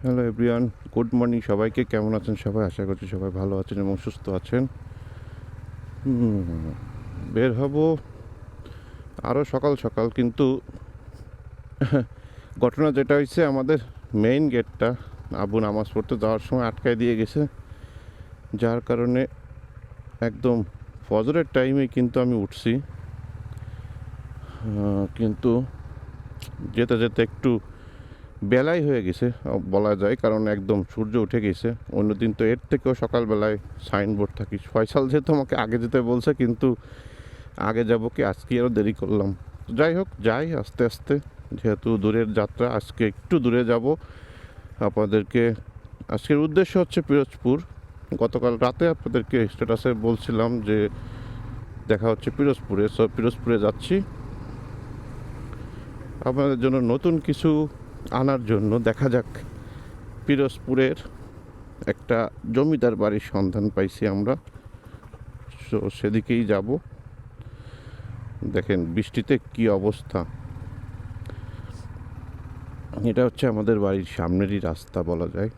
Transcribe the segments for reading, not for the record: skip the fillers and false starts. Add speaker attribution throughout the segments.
Speaker 1: Hello everyone, good morning সবাইকে। কেমন আছেন সবাই? আশা করছি সবাই ভালো আছেন এবং সুস্থ আছেন। বের হব আরও সকাল সকাল, কিন্তু ঘটনা যেটা হয়েছে, আমাদের মেইন গেটটা আবু নামাজ পড়তে যাওয়ার সময় আটকায় দিয়ে গেছে, যার কারণে একদম ফজরের টাইমে কিন্তু আমি উঠছি, কিন্তু যেতে যেতে একটু বেলাই হয়ে গেছে বলা যায়, কারণ একদম সূর্য উঠে গেছে। অন্যদিন তো এর থেকেও সকালবেলায় সাইনবোর্ড থাকি। ফয়সাল যেহেতু আমাকে আগে যেতে বলছে, কিন্তু আগে যাব কি, আজকে আরও দেরি করলাম। যাই হোক, যাই আস্তে আস্তে, যেহেতু দূরের যাত্রা, আজকে একটু দূরে যাব। আপনাদেরকে আজকের উদ্দেশ্য হচ্ছে পিরোজপুর। গতকাল রাতে আপনাদেরকে স্ট্যাটাসে বলছিলাম যে দেখা হচ্ছে পিরোজপুরে, সো পিরোজপুরে যাচ্ছি আপনাদের জন্য নতুন কিছু আনার জন্য। দেখা যাক, পিরোজপুরের একটা জমিদার বাড়ির সন্ধান পাইছি আমরা, সো সেদিকেই যাব। দেখেন বৃষ্টিতে কি অবস্থা। এটা হচ্ছে আমাদের বাড়ির সামনেরই রাস্তা বলা যায়।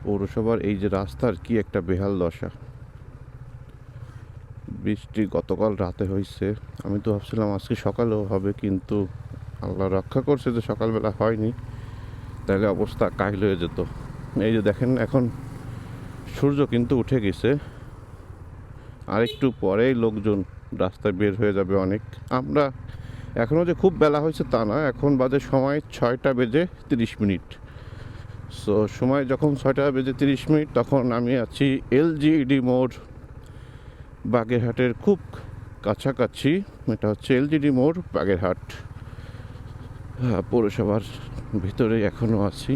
Speaker 1: পৌরসভার এই যে রাস্তার কি একটা বেহাল দশা। বৃষ্টি গতকাল রাতে হয়েছে, আমি তো ভাবছিলাম আজকে সকালেও হবে, কিন্তু আল্লাহ রক্ষা করছে যে সকালবেলা হয়নি, তাহলে অবস্থা কাহিল হয়ে যেত। এই যে দেখেন, এখন সূর্য কিন্তু উঠে গেছে, আর একটু পরেই লোকজন রাস্তায় বের হয়ে যাবে অনেক। আমরা এখনও যে খুব বেলা হয়েছে তা না, এখন বাজে সময় 6:30। সো সময় যখন 6:30, তখন আমি আছি এলজিইডি মোড়, বাগেরহাটের খুব কাছাকাছি। এটা হচ্ছে এলজিডি মোড়, বাগেরহাট। পৌরসভার ভিতরে এখনও আছি।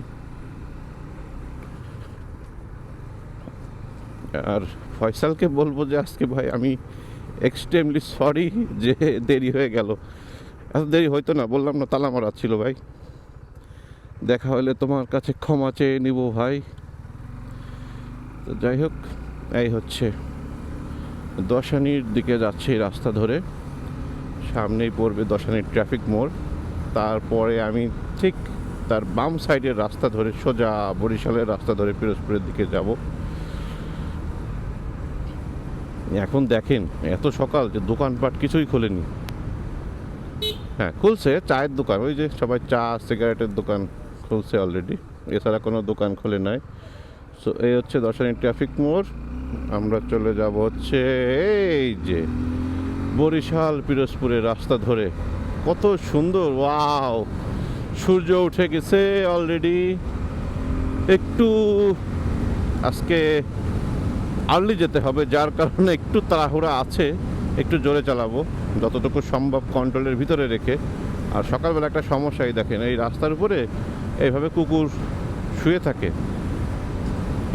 Speaker 1: আর ফয়সালকে বলবো যে আজকে ভাই আমি এক্সট্রিমলি সরি যে দেরি হয়ে গেল। এত দেরি হয়তো না, বললাম না তালা মারা ছিল ভাই। দেখা হলে তোমার কাছে ক্ষমা চেয়ে নিব ভাই। তো যাই হোক, এই হচ্ছে দশানির দিকে যাচ্ছে রাস্তা ধরে, সামনেই পড়বে দশানির ট্রাফিক মোড়। তারপরে আমি ঠিক তার বাম সাইডের রাস্তা ধরে সোজা বরিশালের রাস্তা ধরে পিরোজপুরের দিকে যাব। এখন দেখেন এত সকাল যে দোকানপাট কিছুই খোলেনি। হ্যাঁ খুলছে, চায়ের দোকান, ওই যে সবাই চা সিগারেটের দোকান খুলছে অলরেডি, এছাড়া কোনো দোকান খোলে নাই। সো এই হচ্ছে দশানী ট্রাফিক মোড়। আমরা চলে যাব হচ্ছে এই যে বরিশাল পিরোজপুরের রাস্তা ধরে। কত সুন্দর, ওয়াও! সূর্য উঠে গেছে অলরেডি। একটু আজকে আর্লি যেতে হবে, যার কারণে একটু তাড়াহুড়া আছে, একটু জোরে চালাবো যতটুকু সম্ভব কন্ট্রোলের ভিতরে রেখে। আর সকালবেলা একটা সমস্যাই দেখেন, এই রাস্তার উপরে এইভাবে কুকুর শুয়ে থাকে,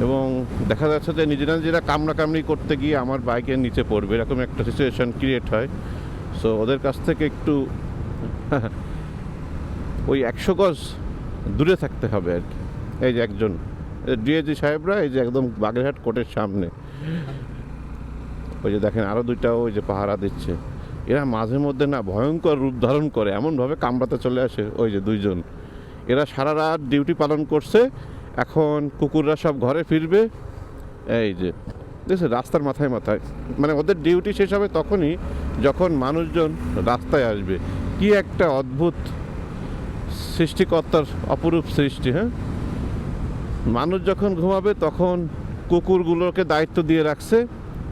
Speaker 1: এবং দেখা যাচ্ছে যে নিজেরা কামড়াকামড়ি করতে গিয়ে আমার বাইকের নিচে পড়বে, এরকম একটা সিচুয়েশন ক্রিয়েট হয়। সো ওদের কাছ থেকে একটু ওই 100 গজ দূরে থাকতে হবে আর কি। এই যে একজন ডিএজি সাহেবরা, এই যে একদম বাগেরহাট কোর্টের সামনে, ওই যে দেখেন আরও দুইটাও ওই যে পাহারা দিচ্ছে। এরা মাঝে মধ্যে না ভয়ঙ্কর রূপ ধারণ করে, এমনভাবে কামড়াতে চলে আসে। ওই যে দুইজন, এরা সারা রাত ডিউটি পালন করছে, এখন কুকুররা সব ঘরে ফিরবে। এই যে দেখছে রাস্তার মাথায় মাথায়, মানে ওদের ডিউটি শেষ হবে তখনই যখন মানুষজন রাস্তায় আসবে। কি একটা অদ্ভুত সৃষ্টিকর্তার অপরূপ সৃষ্টি। হ্যাঁ, মানুষ যখন ঘুমাবে তখন কুকুরগুলোকে দায়িত্ব দিয়ে রাখছে,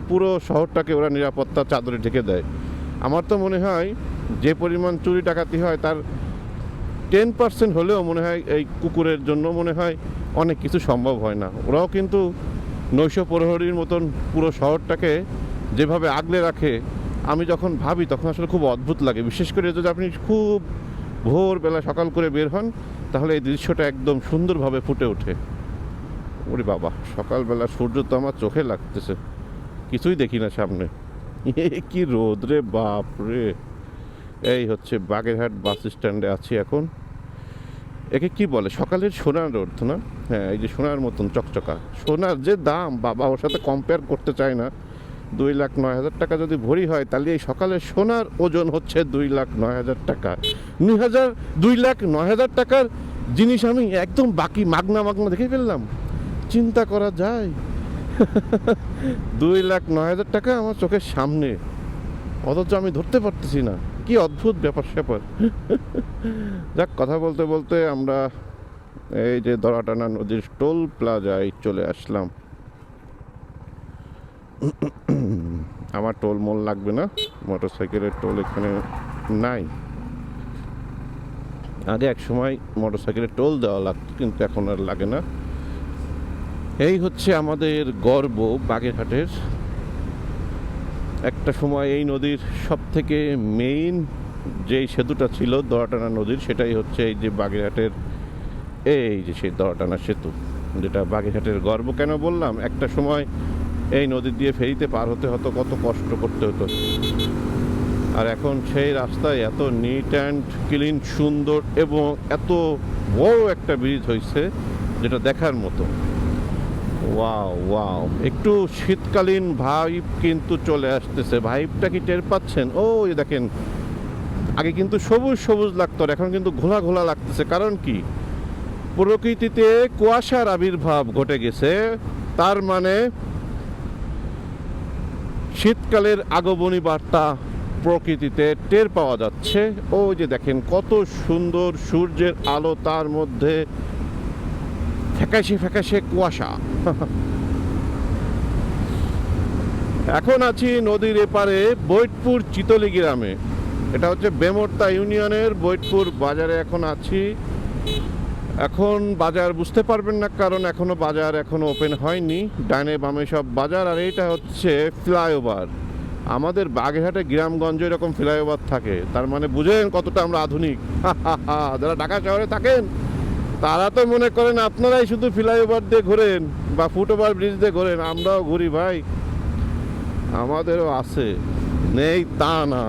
Speaker 1: পুরো শহরটাকে ওরা নিরাপত্তা চাদরে ঢেকে দেয়। আমার তো মনে হয় যে পরিমাণ চুরি ডাকাতি হয় তার 10% হলেও মনে হয় এই কুকুরের জন্য মনে হয় অনেক কিছু সম্ভব হয় না। ওরাও কিন্তু নৈশ প্রহরীর মতন পুরো শহরটাকে যেভাবে আগলে রাখে, আমি যখন ভাবি তখন আসলে খুব অদ্ভুত লাগে। বিশেষ করে যদি আপনি খুব ভোরবেলা সকাল করে বের হন, তাহলে এই দৃশ্যটা একদম সুন্দরভাবে ফুটে ওঠে। ওরে বাবা, সকালবেলা সূর্য তো আমার চোখে লাগতেছে, কিছুই দেখি না সামনে। কি রোদ রে বাপ রে! এই হচ্ছে বাগেরহাট বাস স্ট্যান্ডে আছি এখন। একে কি বলে, সকালের সোনার রোদ না? হ্যাঁ, এই যে সোনার মতন চকচকা। সোনার যে দাম বাবা, ওর সাথে কম্পেয়ার করতে চাই না। 2,09,000 টাকা যদি ভরি হয় তাহলে এই সকালের সোনার ওজন হচ্ছে 2,09,000 টাকা। 2,09,000 টাকার জিনিস আমি একদম বাকি মাগনা মাগনা দেখে ফেললাম। চিন্তা করা যায়? 2,09,000 টাকা আমার চোখের সামনে, অথচ আমি ধরতে পারতেছি না। কি অদ্ভুত ব্যাপার স্যাপার। যাক, কথা বলতে বলতে আমরা এই যে দরাটানা নদীর টোল প্লাজায় চলে আসলাম। আমার টোল মোল লাগবে না, মোটর সাইকেলের টোল এখানে নাই। আগে এক সময় মোটর সাইকেলের টোল দেওয়া লাগতো, কিন্তু এখন আর লাগে না। এই হচ্ছে আমাদের গর্ব বাগেরহাটের। একটা সময় এই নদীর সব থেকে মেইন যেই সেতুটা ছিল দরাটানা নদীর, সেটাই হচ্ছে এই যে বাগেরহাটের এই যে সেই দরাটানা সেতু, যেটা বাগেরহাটের গর্ব। কেন বললাম? একটা সময় এই নদী দিয়ে ফেরিতে পার হতে হতো, কত কষ্ট করতে হতো। আর এখন সেই রাস্তায় এত নিট অ্যান্ড ক্লিন, সুন্দর, এবং এত বড় একটা ব্রিজ হয়েছে যেটা দেখার মতো। ওয়াও ওয়াও, একটু শীতকালীন ভাইব কিন্তু চলে আসতেছে। ভাইবটা কি টের পাচ্ছেন? ও দেখেন, আগে কিন্তু সবুজ সবুজ লাগতো, এখন কিন্তু ঘোলা ঘোলা লাগতেছে। কারণ কি? প্রকৃতিতে কুয়াশার আবির্ভাব ঘটে গেছে। তার মানে শীতকালের আগমনী বার্তা প্রকৃতিতে টের পাওয়া যাচ্ছে। ওই যে দেখেন কত সুন্দর সূর্যের আলো, তার মধ্যে ফ্যাকাশে ফ্যাকাশে কুয়াশা। এখন আছি নদীর এপারে বৈটপুর চিতলি গ্রামে। এটা হচ্ছে বেমর্তা ইউনিয়নের বৈটপুর বাজারে এখন আছি। এখন বাজার বুঝতে পারবেন না, কারণ বাজার এখনো ওপেন হয়নি। ডানে বামে সব বাজার। আর এইটা হচ্ছে ফ্লাইওভার। আমাদের বাগেরহাটে গ্রামগঞ্জে এরকম ফ্লাইওভার থাকে, তার মানে বুঝেন কতটা আমরা আধুনিক। যারা ঢাকা শহরে থাকেন তারা তো মনে করেন আপনারাই শুধু ফ্লাইওভার দিয়ে ঘোরেন বা ফুটওভার ব্রিজ দিয়ে ঘোরেন। আমরাও ঘুরি ভাই, আমাদেরও আছে, নেই তা না।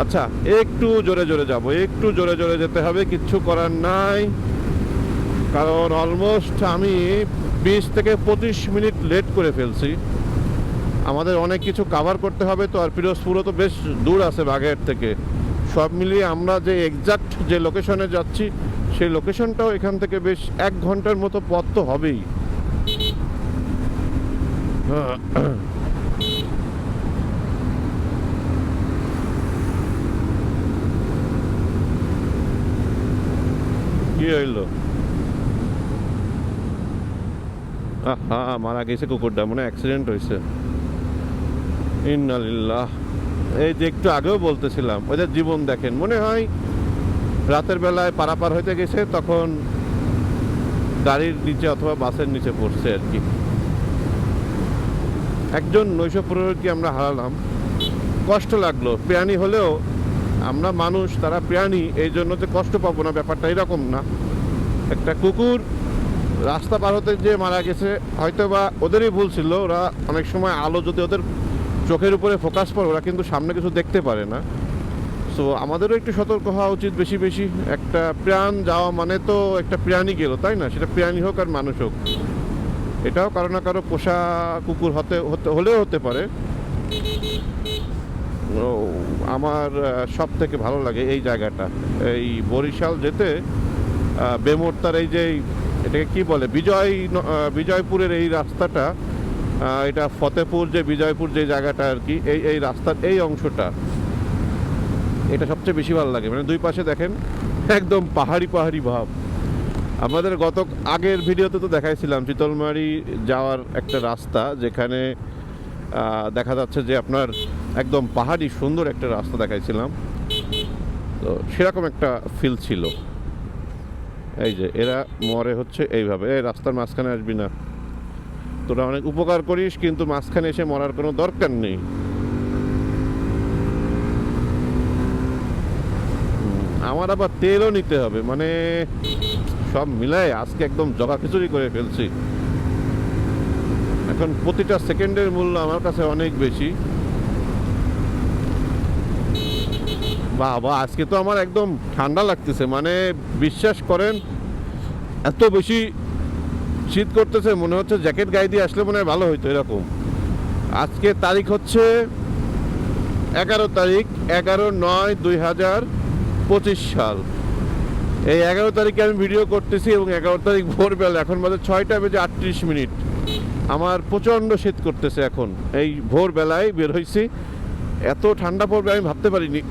Speaker 1: আচ্ছা, একটু জোরে জোরে যাব, একটু জোরে জোরে যেতে হবে, কিচ্ছু করার নাই। কারণ অলমোস্ট আমি 20 থেকে 25 মিনিট লেট করে ফেলছি। আমাদের অনেক কিছু কভার করতে হবে তো। আর পিরোজপুরও তো বেশ দূর আছে বাগেরহাট থেকে। সব মিলিয়ে আমরা যে এক্সাক্ট যে লোকেশনে যাচ্ছি, সেই লোকেশনটাও এখান থেকে বেশ 1 ঘন্টার মতো পথ তো হবেই। কি হইলো? মারা গেছে কুকুরটা, মনে অ্যাক্সিডেন্ট হয়েছে। ইন্নালিল্লাহ। এই যে একটু আগেও বলতেছিলাম, ওদের জীবন দেখেন, মনে হয় রাতের বেলায় পারাপার হইতে গেছে, তখন গাড়ির নিচে অথবা বাসের নিচে পড়ছে আর কি। একজন নৈশ প্রহরীকে আমরা হারালাম, কষ্ট লাগলো। প্রাণী হলেও আমরা মানুষ, তারা প্রাণী, এই জন্য যে কষ্ট পাবো না ব্যাপারটা এরকম না। একটা কুকুর রাস্তা পার হতে যে মারা গেছে, হয়তো বা ওদেরই ভুল ছিল। ওরা অনেক সময় আলো যদি ওদের চোখের উপরে ফোকাস পড়ে, ওরা কিন্তু সামনে কিছু দেখতে পারে না। সো আমাদেরও একটু সতর্ক হওয়া উচিত বেশি বেশি। একটা প্রাণ যাওয়া মানে তো একটা প্রাণী গেল, তাই না? সেটা প্রাণী হোক আর মানুষ হোক। এটাও কারো না কারো পোষা কুকুর হলেও হতে পারে। আমার সব থেকে ভালো লাগে এই জায়গাটা, এই বরিশাল যেতে বেমর্তার এই যে, এটাকে কি বলে, বিজয়পুরের এই রাস্তাটা, এটা ফতেপুর যে বিজয়পুর যে জায়গাটা আর কি, এই রাস্তার এই অংশটা, এটা সবচেয়ে বেশি ভালো লাগে। মানে দুই পাশে দেখেন একদম পাহাড়ি পাহাড়ি ভাব। আমাদের আগের ভিডিওতে তো দেখাইছিলাম চিতলমারি যাওয়ার একটা রাস্তা, যেখানে দেখা যাচ্ছে যে আপনার একদম পাহাড়ি সুন্দর একটা রাস্তা দেখাইছিলাম। তো সেরকম একটা ফিল ছিল। এই যে এরা মরে হচ্ছে এইভাবে, এই রাস্তার মাঝখানে আসবি না, তোরা অনেক উপকার করিস, কিন্তু মাঝখানে এসে মরার কোনো দরকার নেই। আমার আবার তেলও নিতে হবে, মানে সব মিলায় আজকে একদম জগা খিচুড়ি করে ফেলছি। এখন প্রতিটা সেকেন্ডের মূল্য আমার কাছে অনেক বেশি। বাবা, আজকে তো আমার একদম ঠান্ডা লাগতেছে, মানে বিশ্বাস করেন এত বেশি শীত করতেছে, মনে হচ্ছে জ্যাকেট গায়ে দিয়ে আসলে মনে হয় ভালো হইতো এরকম। আজকে তারিখ হচ্ছে 11 তারিখ, 11/9/2025 সাল। এই 11 তারিখে আমি ভিডিও করতেছি এবং 11 তারিখ ভোরবেলা, এখন বাজে 6:38। আমার প্রচণ্ড শীত করতেছে এখন, এই ভোরবেলায় বের হয়েছি। এত ঠান্ডা পড়বে আমি ভাবতে পারিনি।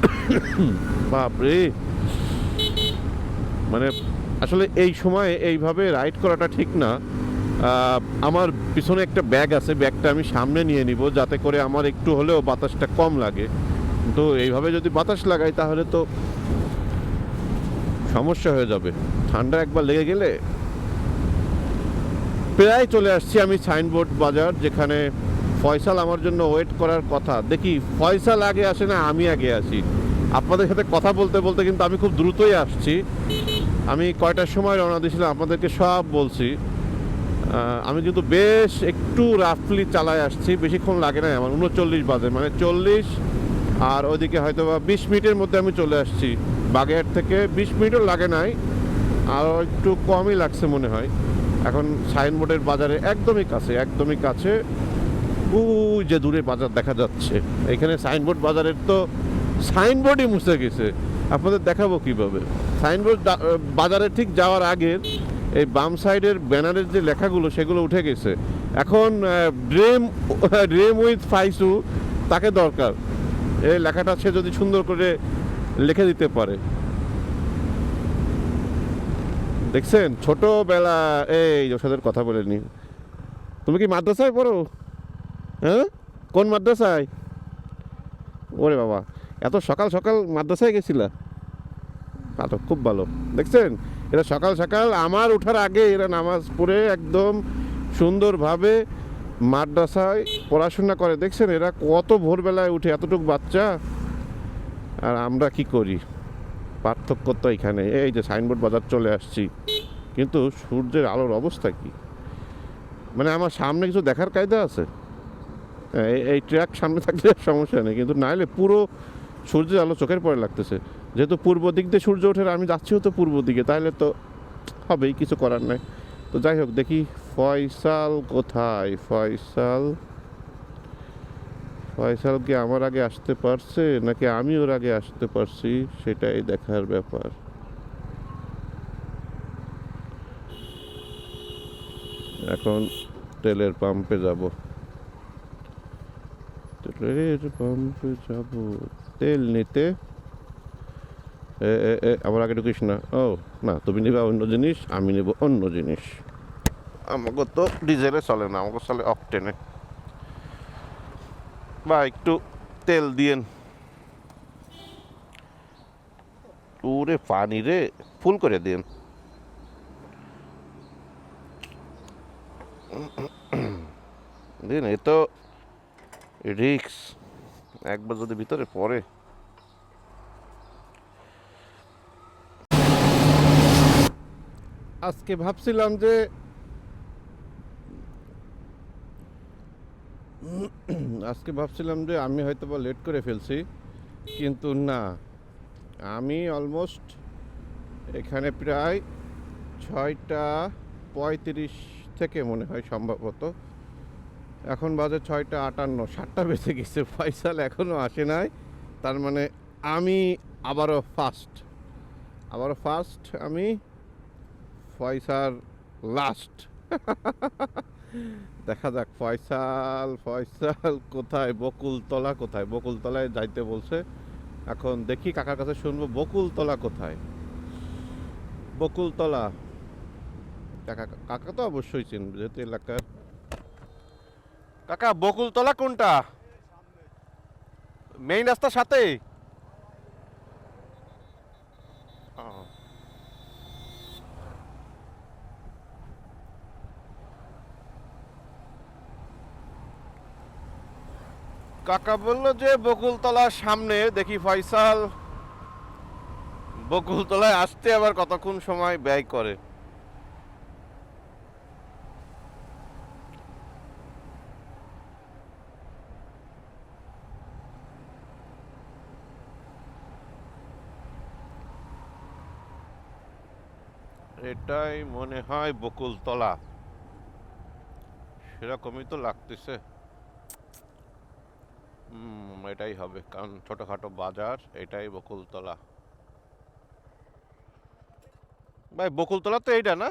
Speaker 1: বাপরে, মানে আসলে এই সময় এইভাবে রাইড করাটা ঠিক না। আমার পিছনে একটা ব্যাগ আছে, ব্যাগটা আমি সামনে নিয়ে নিব যাতে করে আমার একটু হলেও বাতাসটা কম লাগে। তো এইভাবে যদি বাতাস লাগাই তাহলে তো সমস্যা হয়ে যাবে, ঠান্ডা একবার লেগে গেলে। প্রায় চলে আসছি আমি সাইনবোর্ড বাজার, যেখানে ফয়সাল আমার জন্য ওয়েট করার কথা। দেখি ফয়সাল আগে আসে না আমি আগে আসি। আপনাদের সাথে কথা বলতে বলতে কিন্তু আমি খুব দ্রুতই আসছি। আমি কয়টার সময় রওনা দিয়েছিলাম আপনাদেরকে সব বলছি। আমি কিন্তু বেশ একটু রাফলি চালায় আসছি, বেশিক্ষণ লাগে না আমার। 39 বাজে, মানে 40, আর ওইদিকে হয়তো বা 20 মিনিটের মধ্যে আমি চলে আসছি। বাগেরহাট থেকে 20 মিনিটও লাগে নাই, আর একটু কমই লাগছে মনে হয়। এখন সাইনবোর্ডের বাজারে একদমই কাছে, একদমই কাছে। ওই যে দূরে বাজার দেখা যাচ্ছে, এখানে সাইনবোর্ড বাজারের তো সাইনবোর্ডই মুছে গেছে। আপনাদের দেখাবো কিভাবে। সাইনবোর্ড বাজারে ঠিক যাওয়ার আগে এই বাম সাইডের ব্যানারের যে লেখাগুলো সেগুলো উঠে গেছে। এখন ড্রিম উইথ ফাইসু তাকে দরকার, এই লেখাটা সে যদি সুন্দর করে লিখে দিতে পারে। দেখছেন ছোটবেলা, এই ওষুধের কথা বলে নি। তুমি কি মাদ্রাসায় পড়ো? হ্যাঁ, কোন মাদ্রাসায়? ওরে বাবা, এত সকাল সকাল মাদ্রাসায় গেছিলা? ভালো, খুব ভালো। দেখছেন এরা সকাল সকাল আমার ওঠার আগে এরা নামাজ পড়ে একদম সুন্দরভাবে মাদ্রাসায় পড়াশোনা করে। দেখছেন এরা কত ভোরবেলায় উঠে, এতটুকু বাচ্চা। আর আমরা কি করি? পার্থক্য তো এখানে। এই যে সাইনবোর্ড বাজার চলে আসছি, কিন্তু সূর্যের আলোর অবস্থা কি? মানে আমার সামনে কিছু দেখার কায়দা আছে? এই ট্র্যাক সামনে থাকলে সমস্যা নেই, কিন্তু নাইলে পুরো সূর্যের আলো চোখের পরে লাগতেছে। যেহেতু পূর্ব দিক দিয়ে সূর্য ওঠে, আমি যাচ্ছিও তো পূর্ব দিকে, তাহলে তো হবেই, কিছু করার নাই। তো যাই হোক, দেখি ফয়সাল কোথায়। ফয়সাল কি আমার আগে আসতে পারছে নাকি আমি ওর আগে আসতে পারছি, সেটাই দেখার ব্যাপার। এখন তেলের পাম্পে যাব, তেল নিতে। আমার আগে ঢুকিস না। ও না, তুমি নিবা অন্য জিনিস, আমি নেব অন্য জিনিস। আমাকে তো ডিজেলে চলে না, আমাকে চলে অকটেনে। বা একটু তেল দিয়েন। ওরে পানি রে, ফুল করে দিন। দিন, এ তো রিক্স, একবার যদি ভিতরে পড়ে। আজকে ভাবছিলাম যে আমি হয়তো বা লেট করে ফেলছি, কিন্তু না, আমি অলমোস্ট এখানে প্রায় 6:35 থেকে মনে হয় সম্ভবত। এখন বাজে 6:58, 7টা বেজে গেছে। ফয়সাল এখনও আসে নাই, তার মানে আমি আবারও ফার্স্ট। আমি ফয়সাল লাস্ট। দেখা যাক ফয়সাল কোথায়, বকুলতলায় যাইতে বলছে। এখন দেখি, কাকার কাছে শুনবো বকুলতলা কোথায়। বকুলতলা, কাকা তো অবশ্যই চিনবে যেহেতু এলাকার। কাকা, বকুলতলা কোনটা? মেইন রাস্তার সাথে? কাকা বললো যে বকুলতলার সামনে। দেখি ফয়সাল বকুলতলায় আসতে আবার কতক্ষণ সময় ব্যয় করে। এটাই মনে হয় বকুলতলা, সেরকমই তো লাগতেছে। এটাই হবে, কারণ ছোটখাটো বাজার, এটাই বকুলতলা। ভাই বকুলতলা তো এইটা না?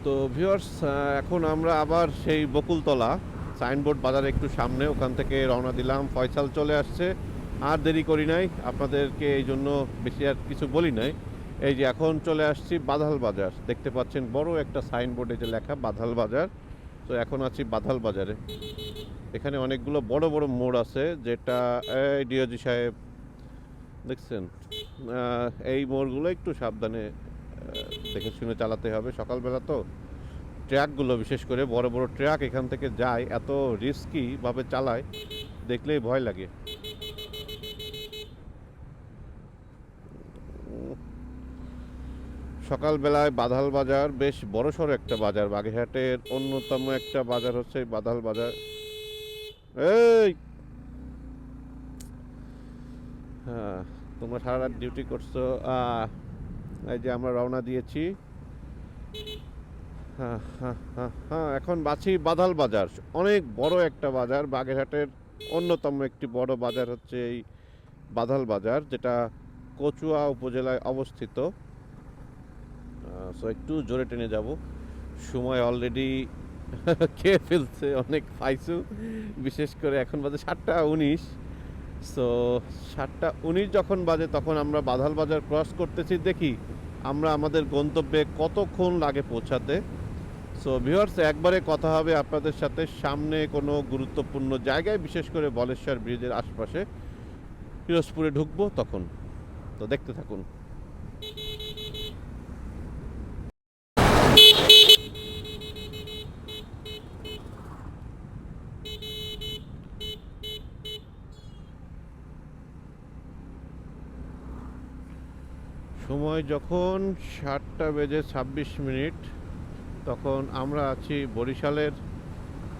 Speaker 1: তো ভিউয়ার্স, এখন আমরা আবার সেই বকুলতলা সাইনবোর্ড বাজারে একটু সামনে, ওখান থেকে রওনা দিলাম। ফয়সাল চলে আসছে, আর দেরি করি নাই, আপনাদেরকে এই জন্য বেশি আর কিছু বলি নাই। এই যে এখন চলে আসছি বাধাল বাজার, দেখতে পাচ্ছেন বড় একটা সাইনবোর্ডে যে লেখা বাধাল বাজার। তো এখন আছি বাধাল বাজারে। এখানে অনেকগুলো বড় বড় মোড় আছে, যেটা এই ডিওজি সাহেব দেখছেন, এই মোড়গুলো একটু সাবধানে দেখে শুনে চালাতে হবে। সকালবেলা তো ট্রাকগুলো, বিশেষ করে বড় বড় ট্রাক এখান থেকে যায়, এত রিস্কি ভাবে চালায়, দেখলেই ভয় লাগে। সকালবেলায় বাধাল বাজার বেশ বড়সড় একটা বাজার, বাগেরহাটের অন্যতম একটা বাজার হচ্ছে বাধাল বাজার। এই হ্যাঁ, তোমরা সারা রাত ডিউটি করছো। এই যে আমরা রওনা দিয়েছি। হ্যাঁ হ্যাঁ হ্যাঁ হ্যাঁ, এখন বাছি বাধাল বাজার, অনেক বড় একটা বাজার। বাগেরহাটের অন্যতম একটি বড় বাজার হচ্ছে এই বাধাল বাজার, যেটা কচুয়া উপজেলায় অবস্থিত। সো একটু জোরে টেনে যাব, সময় অলরেডি খেয়ে ফেলছে অনেক পাইছু। বিশেষ করে এখন বাজে 7টা 19। সো 7টা 19 যখন বাজে, তখন আমরা বাধাল বাজার ক্রস করতেছি। দেখি আমরা আমাদের গন্তব্যে কতক্ষণ লাগে পৌঁছাতে। সো ভিউয়ার্স, একবারে কথা হবে আপনাদের সাথে সামনে কোনো গুরুত্বপূর্ণ জায়গায়, বিশেষ করে বলেশ্বর ব্রিজের আশপাশে পিরোজপুরে ঢুকবো তখন। তো দেখতে থাকুন। সময় যখন 7টা বেজে 26 মিনিট, তখন আমরা আছি বরিশালের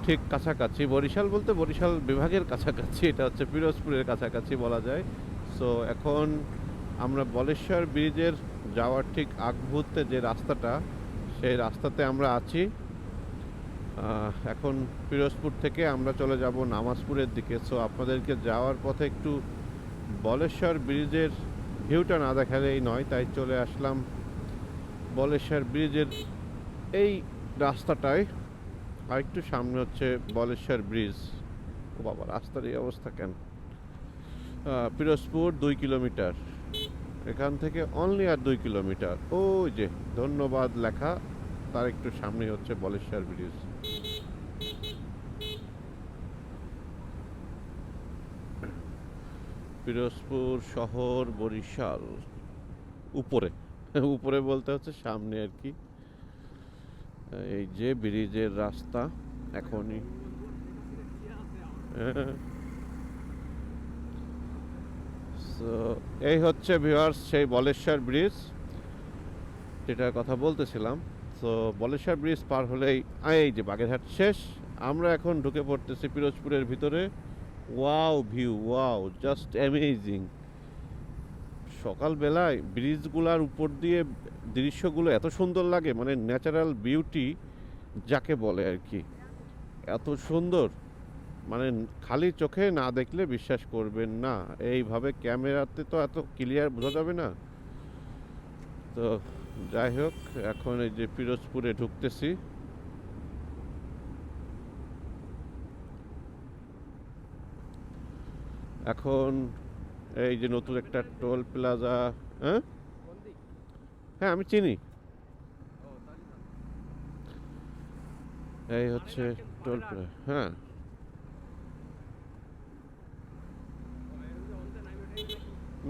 Speaker 1: ঠিক কাছাকাছি। বরিশাল বলতে বরিশাল বিভাগের কাছাকাছি, এটা হচ্ছে পিরোজপুরের কাছাকাছি বলা যায়। সো এখন আমরা বলেশ্বর ব্রিজের যাওয়ার ঠিক আগ মুহূর্তে যে রাস্তাটা, সেই রাস্তাতে আমরা আছি। এখন পিরোজপুর থেকে আমরা চলে যাব নামাজপুরের দিকে। সো আপনাদেরকে যাওয়ার পথে একটু বলেশ্বর ব্রিজের ভিউটা না দেখালেই নয়, তাই চলে আসলাম বলেশ্বর ব্রিজের এই রাস্তাটায়। আর একটু সামনে হচ্ছে বলেশ্বর ব্রিজ। ও বাবা, রাস্তার এই অবস্থা কেন! পিরোজপুর 2 কিলোমিটার, এখান থেকে অনলি আর 2 কিলোমিটার। ওই যে ধন্যবাদ লেখা, তার একটু সামনে হচ্ছে বলেশ্বর ব্রিজ। পিরোজপুর শহর, বরিশাল উপরে, উপরে বলতে হচ্ছে সামনে আর কি। এই যে ব্রিজের রাস্তা এখনই। সো এই হচ্ছে ভিউয়ার্স সেই বলেশ্বর ব্রিজ, যেটার কথা বলতেছিলাম। সো বলেশ্বর ব্রিজ পার হলেই এই যে বাগেরহাট শেষ। আমরা এখন ঢুকে পড়তেছি পিরোজপুরের ভিতরে। Wow view, wow, just amazing. সকালবেলায় ব্রিজগুলোর উপর দিয়ে দৃশ্যগুলো এত সুন্দর লাগে, মানে ন্যাচারাল বিউটি যাকে বলে আর কি, এত সুন্দর, মানে খালি চোখে না দেখলে বিশ্বাস করবেন না। এইভাবে ক্যামেরাতে তো এত ক্লিয়ার বোঝা যাবে না। তো যাই হোক, এখন এই যে পিরোজপুরে ঢুকতেছি। এখন এই যে নতুন একটা টোল প্লাজা। হ্যাঁ হ্যাঁ, আমি চিনি। এই হচ্ছে টোল প্লাজা। হ্যাঁ,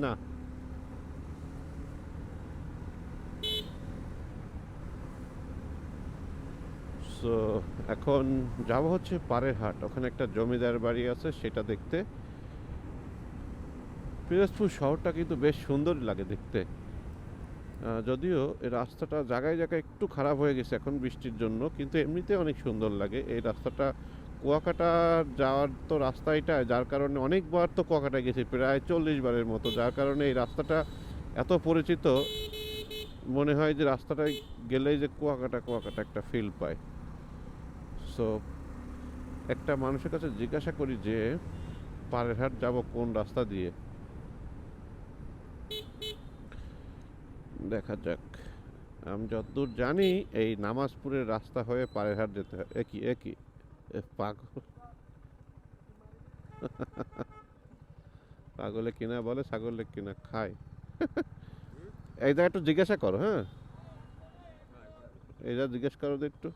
Speaker 1: না, সো এখন যাব হচ্ছে পাড়ের হাট, ওখানে একটা জমিদার বাড়ি আছে, সেটা দেখতে। পিরোজপুর শহরটা কিন্তু বেশ সুন্দর লাগে দেখতে। যদিও এই রাস্তাটা জায়গায় জায়গায় একটু খারাপ হয়ে গেছে এখন বৃষ্টির জন্য, কিন্তু এমনিতে অনেক সুন্দর লাগে। এই রাস্তাটা কুয়াকাটা যাওয়ার তো রাস্তা এটা, যার কারণে অনেকবার তো কুয়াকাটা গেছি, প্রায় 40 বারের মতো, যার কারণে এই রাস্তাটা এত পরিচিত, মনে হয় যে রাস্তাটায় গেলেই যে কুয়াকাটা কুয়াকাটা একটা ফিল পায়। সো একটা মানুষের কাছে জিজ্ঞাসা করি যে পাড়েরহাট যাব কোন রাস্তা দিয়ে, দেখা যাক। আমি যতদূর জানি এই নামাজপুরের রাস্তা হয়ে পাড়েরহাট যেতে হয়। একই একই পাগল পাগলে কিনা বলে, ছাগলে কিনা খায়। এই জায়গা একটু জিজ্ঞাসা করো, হ্যাঁ এই জায়গা জিজ্ঞেস করো তো একটু।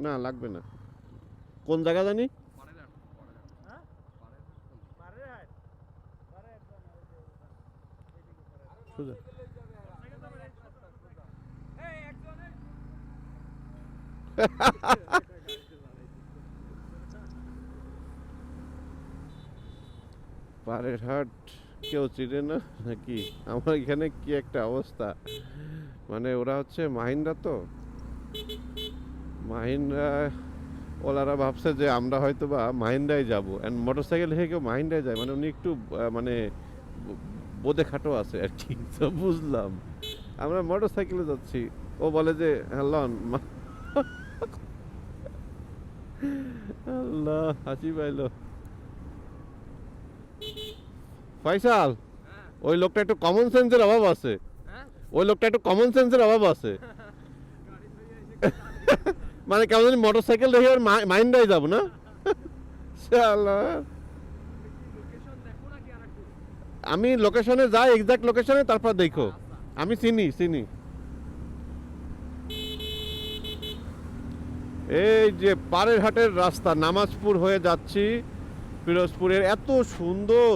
Speaker 1: না লাগবে না। কোন জায়গা জানি সোজা। পাড়েরহাট কেউ চিনে না নাকি? আমার এখানে কি একটা অবস্থা, মানে ওরা হচ্ছে মাহিন্দ্রা, তো মাহিন্দ্রা ওলারা ভাবছে যে আমরা হয়তো বা মাহিন্দ্রায় যাবো, অ্যান্ড মোটর সাইকেল হেঁকে কেউ মাহিন্দ্রায় যায়, মানে উনি একটু মানে বোদে খাটো আছে আর কি। তো বুঝলাম আমরা মোটর সাইকেলে যাচ্ছি, ও বলে যে লন। আল্লাহ হাসি পাইলো। ফয়সাল, ওই লোকটা একটু কমন সেন্সের অভাব আছে, ওই লোকটা একটু কমন সেন্সের অভাব আছে। মানে কেমন জানি মোটর সাইকেল দেখে আর মাইন্ডাই যাবো না। শালা, আমি লোকেশনে যাই, এক্সাক্ট লোকেশনে, তারপর দেখো। আমি চিনি চিনি। এই যে পাড়েরহাটের রাস্তা, নামাজপুর হয়ে যাচ্ছি পিরোজপুরের, এত সুন্দর।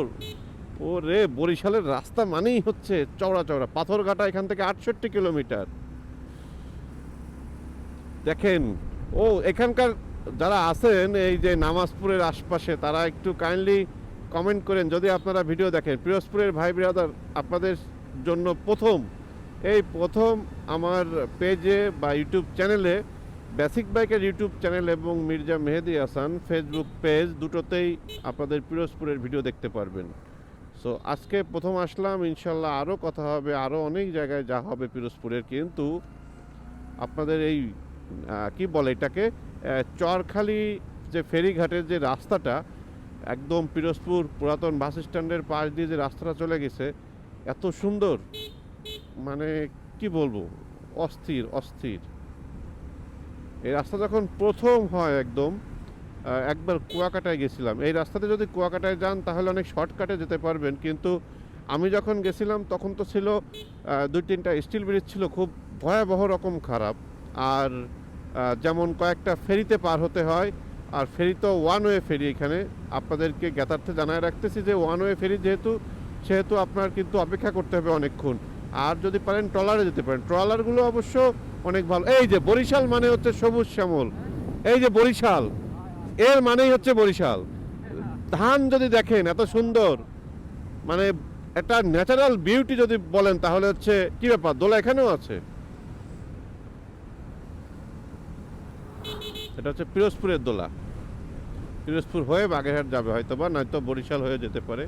Speaker 1: ও রে, বরিশালের রাস্তা মানেই হচ্ছে চওড়া চওড়া পাথরঘাটা, এখান থেকে 68 কিলোমিটার। দেখেন, ও এখানকার যারা আছেন এই যে নামাজপুরের আশপাশে, তারা একটু কাইন্ডলি কমেন্ট করেন যদি আপনারা ভিডিও দেখেন। পিরোজপুরের ভাই ব্রাদার, আপনাদের জন্য প্রথম আমার পেজে বা ইউটিউব চ্যানেলে, বেসিক বাইকের ইউটিউব চ্যানেল এবং মির্জা মেহেদি হাসান ফেসবুক পেজ, দুটোতেই আপনাদের পিরোজপুরের ভিডিও দেখতে পারবেন। সো আজকে প্রথম আসলাম, ইনশাল্লাহ আরও কথা হবে, আরও অনেক জায়গায় যা হবে পিরোজপুরের। কিন্তু আপনাদের এই কি বলে এটাকে, চরখালি যে ফেরিঘাটের যে রাস্তাটা, একদম পিরোজপুর পুরাতন বাস স্ট্যান্ডের পাশ দিয়ে যে রাস্তাটা চলে গেছে, এত সুন্দর, মানে কি বলবো, অস্থির অস্থির। এই রাস্তা যখন প্রথম হয় একদম, একবার কুয়াকাটায় গেছিলাম, এই রাস্তাতে যদি কুয়াকাটায় যান তাহলে অনেক শর্টকাটে যেতে পারবেন, কিন্তু আমি যখন গেছিলাম তখন তো ছিল 2-3টা স্টিল ব্রিজ ছিল, খুব ভয়াবহ রকম খারাপ। আর যেমন কয়েকটা ফেরিতে পার হতে হয়, আর ফেরি তো ওয়ান ওয়ে ফেরি, এখানে আপনাদেরকে জ্ঞাতার্থে জানায় রাখতেছি যে ওয়ান ওয়ে ফেরি সেহেতু আপনার কিন্তু অপেক্ষা করতে হবে অনেকক্ষণ। আর যদি পারেন ট্রলারে যেতে পারেন, ট্রলারগুলো অবশ্য অনেক ভালো। এই যে বরিশাল মানে হচ্ছে সবুজ শ্যামল, এই যে বরিশাল, এর মানেই হচ্ছে বরিশাল। ধান যদি দেখেন এত সুন্দর, মানে একটা ন্যাচারাল বিউটি যদি বলেন তাহলে হচ্ছে কি ব্যাপার, দোলা এখানেও আছে। এটা হচ্ছে পিরোজপুরের দোলা, পিরোজপুর হয়ে বাগেরহাট যাবে হয়তো, বা নয়তো বরিশাল হয়ে যেতে পারে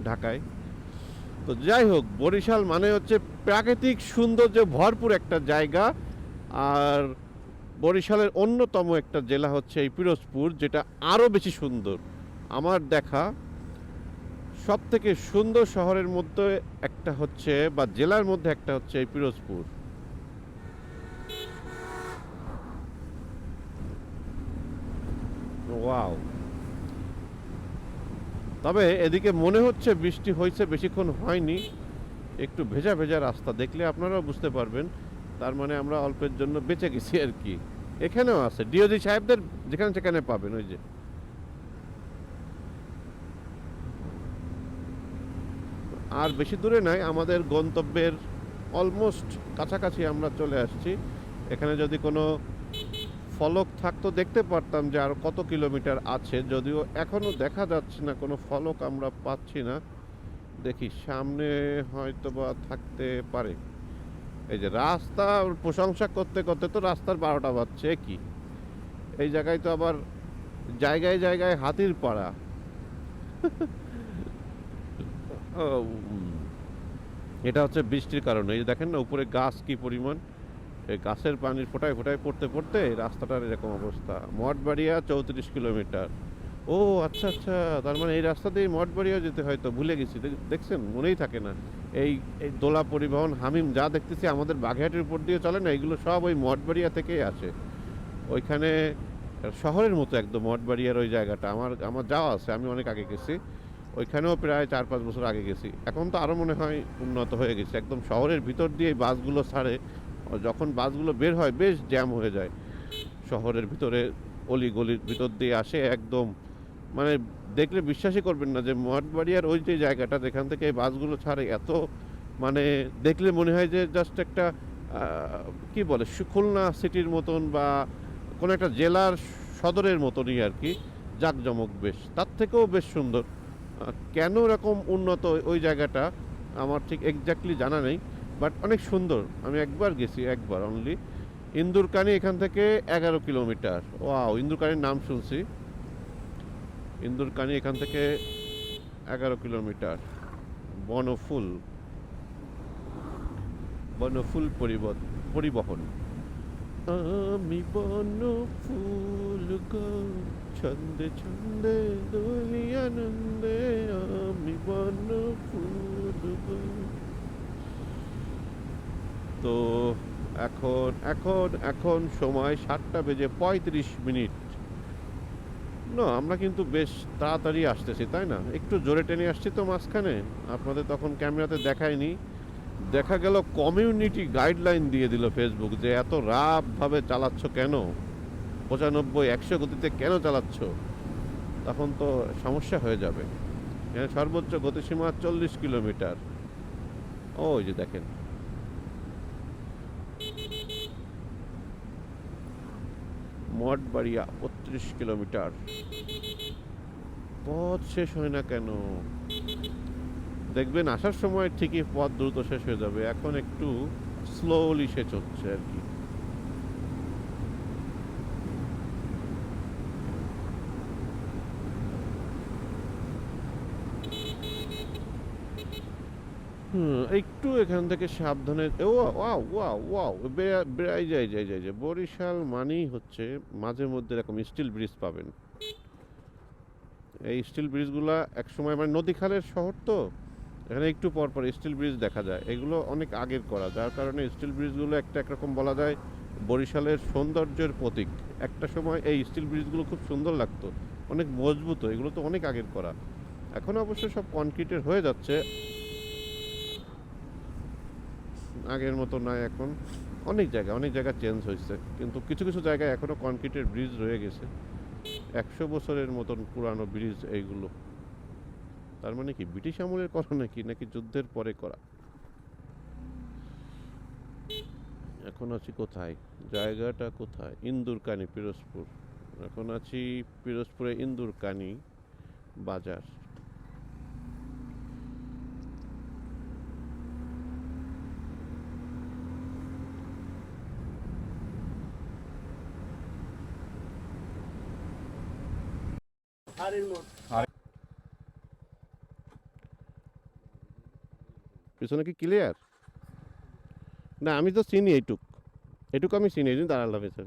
Speaker 1: ঢাকায়। তো যাই হোক, বরিশাল মানে হচ্ছে প্রাকৃতিক সৌন্দর্যে ভরপুর একটা জায়গা। আর বরিশালের অন্যতম একটা জেলা হচ্ছে এই পিরোজপুর, যেটা আরও বেশি সুন্দর। আমার দেখা সব থেকে সুন্দর শহরের মধ্যে একটা হচ্ছে, বা জেলার মধ্যে একটা হচ্ছে এই পিরোজপুর। ওয়াও। তবে এদিকে মনে হচ্ছে বৃষ্টি হয়েছে, বেশিক্ষণ হয়নি, একটু ভেজা ভেজা রাস্তা, দেখলে আপনারাও বুঝতে পারবেন। তার মানে আমরা অল্পের জন্য বেঁচে গেছি আর কি। এখানেও আছে ডিওজি সাহেবদের, যেখানে সেখানে পাবেন। ওই যে আর বেশি দূরে নাই, আমাদের গন্তব্যের অলমোস্ট কাছাকাছি আমরা চলে আসছি। এখানে যদি কোনো ফলক থাকতো দেখতে পারতাম যে আর কত কিলোমিটার আছে, যদিও এখনও দেখা যাচ্ছে না, কোনো ফলক আমরা পাচ্ছি না। দেখি সামনে হয়তো বা থাকতে পারে। এই যে রাস্তার প্রশংসা করতে করতে তো রাস্তার 12টা বাজছে কি। এই জায়গায় তো আবার জায়গায় জায়গায় হাতির পাড়া। ও, এটা হচ্ছে বৃষ্টির কারণে। এই যে দেখেন না উপরে গাছ কি পরিমাণ, এই গাছের পানি ফোটায় ফোটায় পড়তে পড়তে রাস্তাটার এরকম অবস্থা। মঠবাড়িয়া 34 কিলোমিটার। ও আচ্ছা আচ্ছা, তার মানে এই রাস্তা দিয়ে মঠবাড়িয়া যেতে হয়, তো ভুলে গেছি। দেখছেন, মনেই থাকে না। এই এই দোলা পরিবহন হামিম যা দেখতেছি আমাদের বাগেরহাটের উপর দিয়ে চলে না, এগুলো সব ওই মঠবাড়িয়া থেকেই আসে। ওইখানে শহরের মতো একদম মঠবাড়িয়ার ওই জায়গাটা আমার আমার যাওয়া আছে, আমি অনেক আগে গেছি। ওইখানেও প্রায় 4-5 বছর আগে গেছি। এখন তো আরও মনে হয় উন্নত হয়ে গেছে, একদম শহরের ভিতর দিয়ে বাসগুলো ছাড়ে। যখন বাসগুলো বের হয় বেশ জ্যাম হয়ে যায় শহরের ভিতরে, অলি গলির ভিতর দিয়ে আসে একদম। মানে দেখলে বিশ্বাসই করবেন না যে মঠবাড়িয়ার ওই যে জায়গাটা যেখান থেকে এই বাসগুলো ছাড়ে, এত মানে দেখলে মনে হয় যে জাস্ট একটা কি বলে খুলনা সিটির মতন বা কোনো একটা জেলার সদরের মতনই আর কি, জাঁকজমক বেশ, তার থেকেও বেশ সুন্দর। কেন এরকম উন্নত ওই জায়গাটা আমার ঠিক এক্স্যাক্টলি জানা নেই, বাট অনেক সুন্দর। আমি একবার গেছি, একবার অনলি। ইন্দুরকানি এখান থেকে 11 কিলোমিটার। ওয়াও, ইন্দুরকানির নাম শুনছি। ইন্দুরকানি এখান থেকে 11 কিলোমিটার। বনফুল, বনফুল পরিবহন। আমি বনফুল গো, ছন্দে ছন্দে দোলি আনন্দে, আমি বনফুল গো। তো এখন এখন এখন সময় 7:35। না, আমরা কিন্তু বেশ তাড়াতাড়ি আসতেছি, তাই না? একটু জোরে টেনে আসছি তো মাঝখানে, আপনাদের তখন ক্যামেরাতে দেখায়নি। দেখা গেল কমিউনিটি গাইডলাইন দিয়ে দিল ফেসবুক যে এত রাফভাবে চালাচ্ছ কেন, 95-100 গতিতে কেন চালাচ্ছ। তখন তো সমস্যা হয়ে যাবে। এখানে সর্বোচ্চ গতিসীমা 40 কিলোমিটার। ওই যে দেখেন, মঠবাড়িয়া 32 কিলোমিটার। পথ শেষ হয় না কেন? দেখবেন আসার সময় ঠিকই পথ দ্রুত শেষ হয়ে যাবে, এখন একটু স্লোলি শেষ হচ্ছে আর কি। একটু এখান থেকে সাবধানে। ও ওয়াও ওয়াও ওয়াও, বেড়াই যায় যায় যায় যায়। বরিশাল মানেই হচ্ছে মাঝে মধ্যে এরকম স্টিল ব্রিজ পাবেন। এই স্টিল ব্রিজগুলা একসময় মানে নদী খালের শহর তো, এখানে একটু পর পর স্টিল ব্রিজ দেখা যায়। এগুলো অনেক আগের করা, যার কারণে স্টিল ব্রিজগুলো একটা একরকম বলা যায় বরিশালের সৌন্দর্যের প্রতীক। একটা সময় এই স্টিল ব্রিজগুলো খুব সুন্দর লাগতো, অনেক মজবুত। এগুলো তো অনেক আগের করা, এখন অবশ্য সব কনক্রিটের হয়ে যাচ্ছে, আগের মতো নয় এখন। অনেক জায়গা চেঞ্জ হয়েছে, কিন্তু কিছু কিছু জায়গায় এখনও কনক্রিটের ব্রিজ রয়ে গেছে। 100 বছরের মতন পুরানো ব্রিজ এইগুলো। তার মানে কি ব্রিটিশ আমলের করা নাকি, নাকি যুদ্ধের পরে করা? এখন আছি কোথায়, জায়গাটা কোথায়? ইন্দুরকানি, পিরোজপুর। এখন আছি পিরোজপুরে ইন্দুরকানি বাজার। পিছনে কি ক্লিয়ার? না, আমি তো চিনি এইটুক, এটুকু আমি চিনি, এই জন্য দাঁড়ালাম এসে।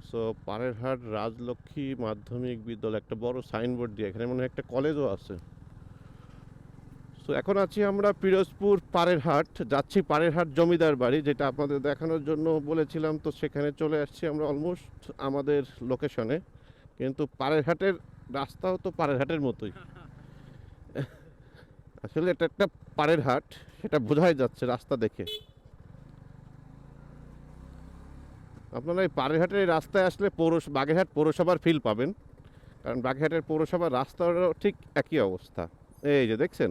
Speaker 1: সো পাড়েরহাট রাজলক্ষ্মী মাধ্যমিক বিদ্যালয়, একটা বড় সাইনবোর্ড দিয়ে, এখানে মনে হয় একটা কলেজও আছে। সো এখন আছি আমরা পিরোজপুর পাড়েরহাট, যাচ্ছি পাড়েরহাট জমিদার বাড়ি, যেটা আপনাদের দেখানোর জন্য বলেছিলাম। তো সেখানে চলে আসছি আমরা অলমোস্ট আমাদের লোকেশনে। কিন্তু পাড়েরহাটের রাস্তাও তো পাড়েরহাটের মতোই, আসলে এটা একটা পাড়েরহাট, সেটা বোঝাই যাচ্ছে রাস্তা দেখে। আপনারা এই পাড়েরহাটের এই রাস্তায় আসলে বাগেরহাট পৌরসভার ফিল পাবেন, কারণ বাগেরহাটের পৌরসভার রাস্তারও ঠিক একই অবস্থা। এই যে দেখছেন,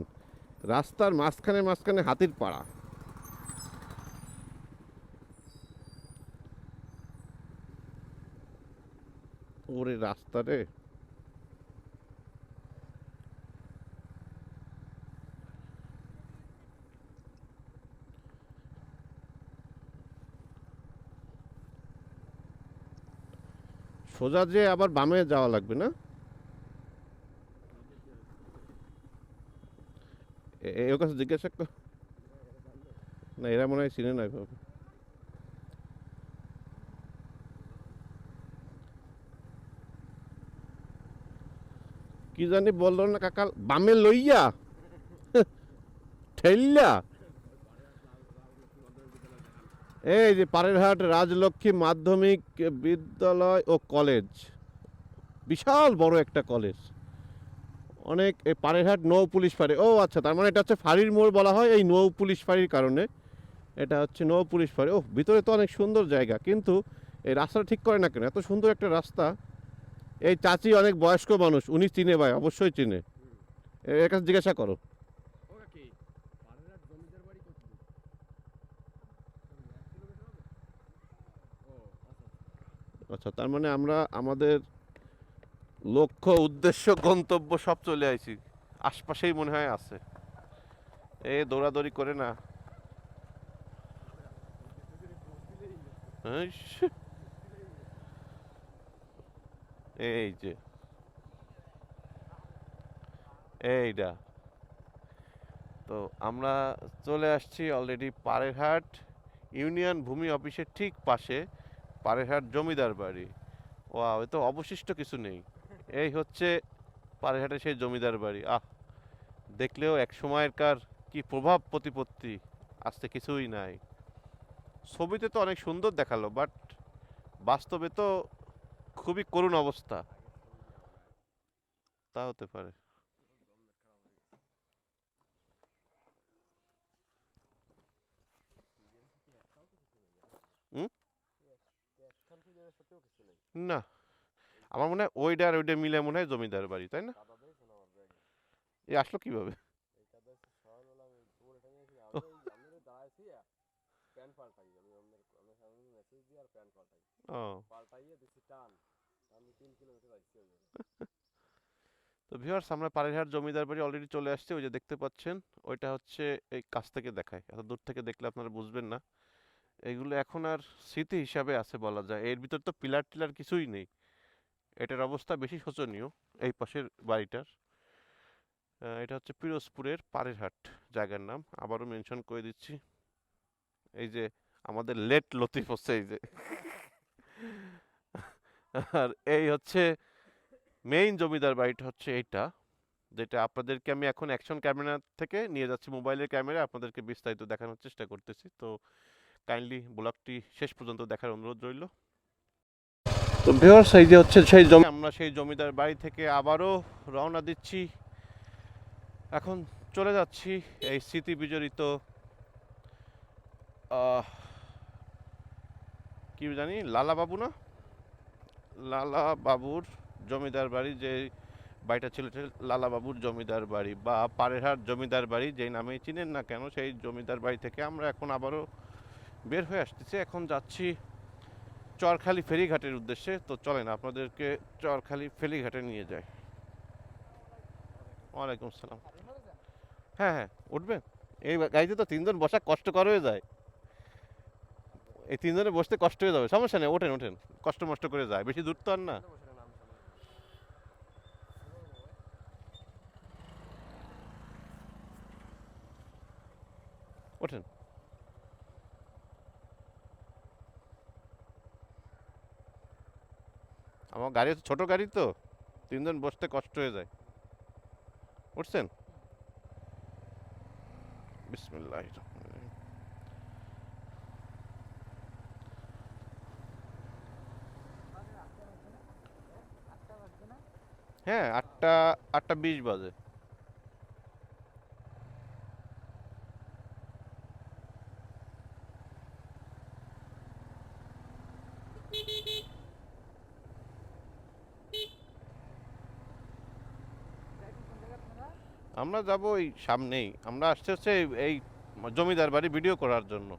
Speaker 1: রাস্তার মাঝখানে মাঝখানে হাতির পাড়া। ওরে রাস্তা রে। সোজা যে আবার বামে যাওয়া লাগবে না? ওর কাছে জিজ্ঞাসা না, এরা মনে হয় চিনে না এভাবে। কি জানি বললো না কাকা, বামে লইয়া ঠেললা। এই যে পাড়েরহাট রাজলক্ষ্মী মাধ্যমিক বিদ্যালয় ও কলেজ, বিশাল বড় একটা কলেজ। অনেক এই পাড়েরহাট নৌ পুলিশ ফাঁড়ি, ও আচ্ছা, তার মানে এটা হচ্ছে ফাঁড়ির মোড় বলা হয় এই নৌ পুলিশ ফাঁড়ির কারণে। এটা হচ্ছে নৌ পুলিশ ফাঁড়ি। ও, ভিতরে তো অনেক সুন্দর জায়গা, কিন্তু এই রাস্তাটা ঠিক করে না কেন? এত সুন্দর একটা রাস্তা। এই চাচি অনেক বয়স্ক মানুষ, উনি চিনে ভাই, অবশ্যই চিনে। এর কাছে জিজ্ঞাসা করো। আচ্ছা, তার মানে আমরা আমাদের লক্ষ্য, উদ্দেশ্য, গন্তব্য সব চলে আইছি, আশপাশেই মনে হয় আছে। এ দৌড়াদৌড়ি করে না। ইস, এই যে এইটা, তো আমরা চলে আসছি অলরেডি পাড়েরহাট ইউনিয়ন ভূমি অফিসের ঠিক পাশে, পাড়েরহাট জমিদার বাড়ি। ওয়াও, এ তো অবশিষ্ট কিছু নেই। এই হচ্ছে পাড়েরহাটে সেই জমিদার বাড়ি। আহ, দেখলেও এক সময়কার কি প্রভাব প্রতিপত্তি, আজকে কিছুই নাই। ছবিতে তো অনেক সুন্দর দেখালো, বাট বাস্তবে তো খুবই করুণ অবস্থা। তা হতে পারে। হুম? না, আমার মনে হয় ওইটা আর ওইটা মিলে মনে হয় জমিদার বাড়ি, তাই না? এ আসলো কিভাবে? ওহ, ও, তো ভিউয়ার্স, আমরা পাড়েরহাট জমিদার বাড়ি অলরেডি চলে আসছি। ওই যে দেখতে পাচ্ছেন, ওইটা হচ্ছে, এই কাছ থেকে দেখায়, এত দূর থেকে দেখলে আপনারা বুঝবেন না। এগুলো এখন আর স্মৃতি হিসাবে আছে বলা যায়। এর ভিতর তো পিলার টিলার কিছুই নেই। এটার অবস্থা বেশি শোচনীয়, এই পাশের বাড়িটার। এটা হচ্ছে পিরোজপুরের পাড়েরহাট জায়গার নাম, আবারও মেনশন করে দিচ্ছি। এই যে আমাদের লেট লতিফ হচ্ছে এই যে। আর এই হচ্ছে মেইন জমিদার বাড়িটা হচ্ছে এইটা, যেটা আপনাদেরকে আমি এখন অ্যাকশন ক্যামেরা থেকে নিয়ে যাচ্ছি মোবাইলের ক্যামেরা, আপনাদেরকে বিস্তারিত দেখানোর চেষ্টা করতেছি। তো কাইন্ডলি ব্লগটি শেষ পর্যন্ত দেখার অনুরোধ রইল। তো ভিউয়ার্স, এই যে হচ্ছে সেই জমি, আমরা সেই জমিদার বাড়ি থেকে আবারও রওনা দিচ্ছি। এখন চলে যাচ্ছি এই স্মৃতি বিজড়িত, কি জানি, লালা বাবু না, লালা বাবুর জমিদার বাড়ি, যে বাড়িটা ছিল লালা বাবুর জমিদার বাড়ি বা পাড়েরহাট জমিদার বাড়ি, যেই নামেই চিনেন না কেন, সেই জমিদার বাড়ি থেকে আমরা এখন আবারও বের হয়ে আসতেছি। এখন যাচ্ছি চরখালি ফেরিঘাটের উদ্দেশ্যে। তো চলেন আপনাদেরকে চরখালি ফেরিঘাটে নিয়ে যাই। ওয়ালাইকুম আসসালাম। হ্যাঁ হ্যাঁ, উঠবেন। এই গাড়িতে তো তিনজন বসা কষ্টকর হয়ে যায়, এই তিনজনে বসতে কষ্ট হয়ে যাবে। সমস্যা নেই, ওঠেন ওঠেন, কষ্ট মষ্ট করে যায়, বেশি দূর তো আর না। ওঠেন। আমার গাড়ি হচ্ছে ছোট গাড়ি, তো তিনজন বসতে কষ্ট হয়ে যায়। উঠছেন? বিসমিল্লাহ। হ্যাঁ, 8টা 20 বাজে। আমরা যাব এই সামনেই, আমরা আসতে হচ্ছে এই জমিদার বাড়ি ভিডিও করার জন্য,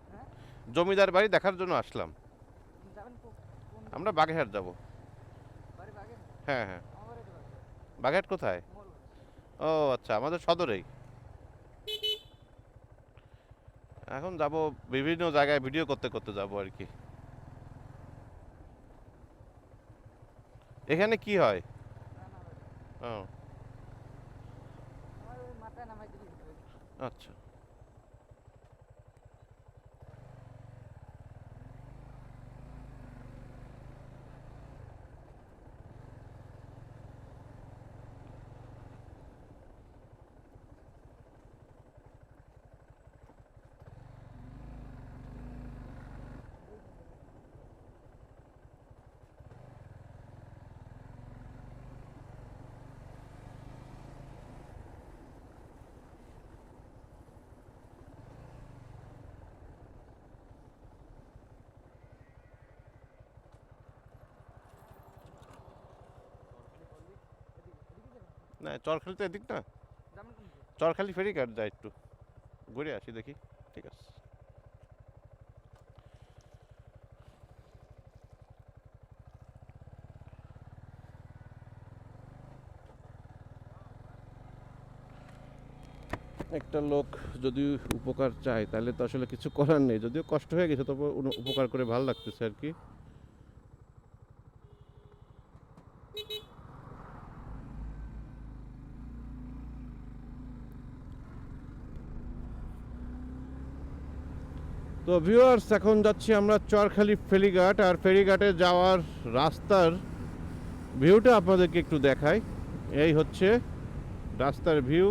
Speaker 1: জমিদার বাড়ি দেখার জন্য আসলাম। আমরা বাগেরহাট যাব। হ্যাঁ হ্যাঁ। বাগেরহাট কোথায়? ও আচ্ছা, আমাদের সদরেই। এখন যাব, বিভিন্ন জায়গায় ভিডিও করতে করতে যাব আর কি। এখানে কি হয়? ও আচ্ছা। না, চরখালি তো এদিক না। চরখালি ফেরিঘাট যায়, একটু ঘুরে আসি দেখি। ঠিক আছে। একটা লোক যদি উপকার চায় তাহলে তো আসলে কিছু করার নেই, যদিও কষ্ট হয়ে গেছে, তবে উপকার করে ভালো লাগতেছে আর কি। তো ভিউয়ার্স, এখন যাচ্ছি আমরা চরখালি ফেরিঘাট, আর ফেরিঘাটে যাওয়ার রাস্তার ভিউটা আপনাদেরকে একটু দেখাই। এই হচ্ছে রাস্তার ভিউ।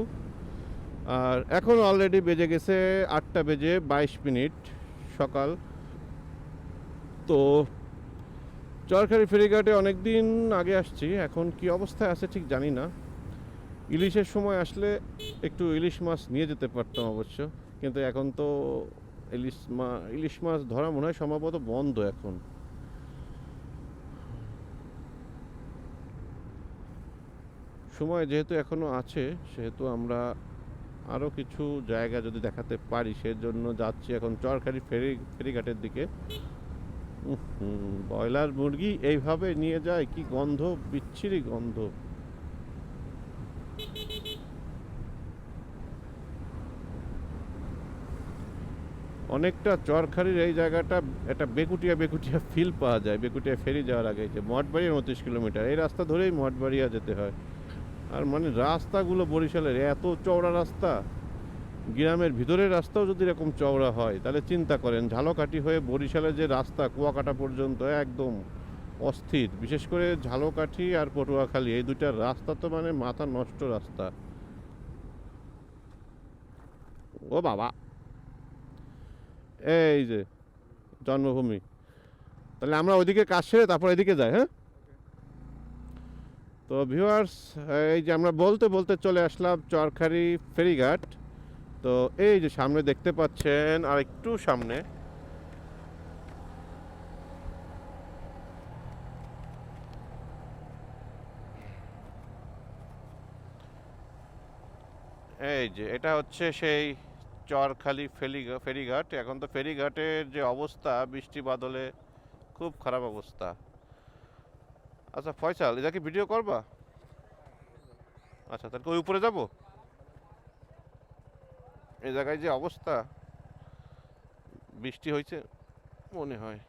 Speaker 1: আর এখন অলরেডি বেজে গেছে 8:22 সকাল। তো চরখালি ফেরিঘাটে অনেক দিন আগে আসছি, এখন কি অবস্থায় আছে ঠিক জানি না। ইলিশের সময় আসলে একটু ইলিশ মাছ নিয়ে যেতে পারতাম অবশ্য, কিন্তু এখন তো ইলিশ মাছ ধরা মনে হয় সম্ভবত বন্ধ এখন। সময় যেহেতু এখনো আছে, সেহেতু আমরা আরও কিছু জায়গা যদি দেখাতে পারি সেজন্য যাচ্ছি এখন চরখালি ফেরিঘাটের দিকে। ব্রয়লার মুরগি এইভাবে নিয়ে যায়, কি গন্ধ, বিচ্ছিরি গন্ধ। অনেকটা চরখালির এই জায়গাটা একটা বেকুটিয়া বেকুটিয়া ফিল পাওয়া যায় বেকুটিয়া ফেরি যাওয়ার আগে। যে মঠবাড়ি 29 কিলোমিটার, এই রাস্তা ধরেই মঠবাড়িয়া যেতে হয়। আর মানে রাস্তাগুলো বরিশালের এত চওড়া রাস্তা, গ্রামের ভিতরের রাস্তাও যদি এরকম চওড়া হয় তাহলে চিন্তা করেন ঝালকাঠি হয়ে বরিশালের যে রাস্তা কুয়াকাটা পর্যন্ত একদম অস্থির। বিশেষ করে ঝালকাঠি আর পটুয়াখালী, এই দুইটার রাস্তা তো মানে মাথা নষ্ট রাস্তা। ও বাবা, এই যে জন্মভূমি। তাহলে আমরা ওইদিকে কাজ সেরে তারপর এদিকে যাই, হ্যাঁ? তো ভিউয়ার্স, এই যে আমরা বলতে বলতে চলে আসলাম চরখালি ফেরিঘাট। তো এই যে সামনে দেখতে পাচ্ছেন, আর একটু সামনে এই যে এটা হচ্ছে সেই চরখালি ফেরিঘাট। এখন তো ফেরিঘাটের যে অবস্থা, বৃষ্টি বাদলে খুব খারাপ অবস্থা। আচ্ছা ফয়সাল, এটা কি ভিডিও করবা? আচ্ছা, তাহলে ওই উপরে যাব। এই জায়গায় যে অবস্থা, বৃষ্টি হয়েছে মনে হয়।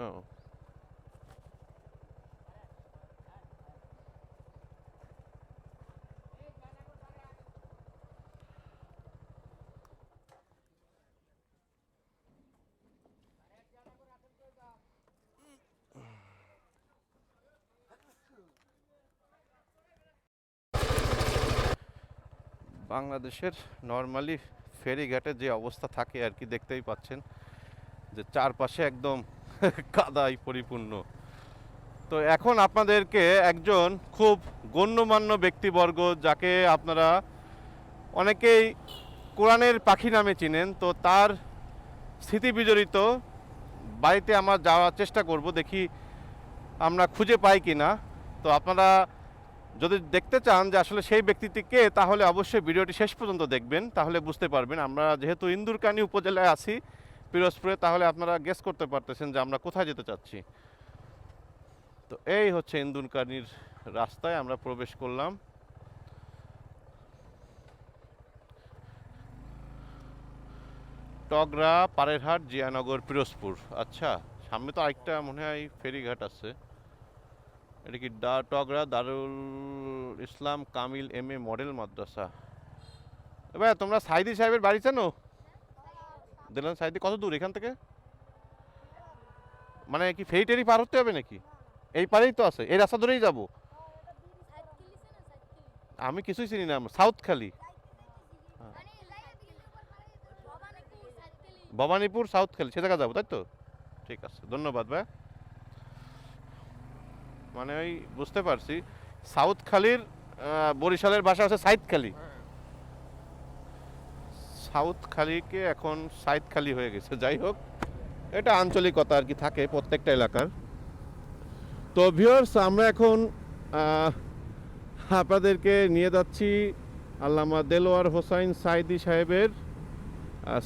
Speaker 1: ও, বাংলাদেশের নর্মালি ফেরিঘাটের যে অবস্থা থাকে আর কি, দেখতেই পাচ্ছেন যে চারপাশে একদম কাদায় পরিপূর্ণ। তো এখন আপনাদেরকে একজন খুব গণ্যমান্য ব্যক্তিবর্গ, যাকে আপনারা অনেকেই কোরআনের পাখি নামে চিনেন, তো তার স্মৃতি বিজড়িত বাড়িতে আমরা যাওয়ার চেষ্টা করব, দেখি আমরা খুঁজে পাই কি না। তো আপনারা যদি দেখতে চান যে আসলে সেই ব্যক্তিটি কে, তাহলে অবশ্যই ভিডিওটি শেষ পর্যন্ত দেখবেন, তাহলে বুঝতে পারবেন। আমরা যেহেতু ইন্দুরকানী উপজেলায় আছি, পিরোজপুরে, তাহলে আপনারা গেস করতে পারতেছেন যে আমরা কোথায় যেতে চাচ্ছি। তো এই হচ্ছে ইন্দুরকানীর রাস্তায় আমরা প্রবেশ করলাম। টগরা, পাড়েরহাট, জিয়ানগর, পিরোজপুর। আচ্ছা, সামনে তো আরেকটা মনে হয় ফেরিঘাট আছে। এটা কি টগরা দারুল ইসলাম কামিল এম এ মডেল মাদ্রাসা। এবার তোমরা সাইদি সাহেবের বাড়ি চেনো? দিলান সাইদি কত দূর এখান থেকে? মানে কি ফেরি টেরি পার হতে হবে নাকি? এই পারেই তো আছে, এই রাস্তা ধরেই যাব। আমি কিছুই চিনি না, সাউথ খালি, ভবানীপুর, সাউথ খালি, সে জায়গা যাবো, তাই তো? ঠিক আছে, ধন্যবাদ ভাই। মানে ওই বুঝতে পারছি, সাউথ খালির বরিশালের ভাষা আছে সাইদ খালি। সাউথ খালিকে এখন সাইদ খালি হয়ে গেছে। যাই হোক, এটা আঞ্চলিকতা আর কি, থাকে প্রত্যেকটা এলাকার। তো ভিউয়ার্স, আমরা এখন আপনাদেরকে নিয়ে যাচ্ছি আল্লামা দেলোয়ার হোসাইন সাইদি সাহেবের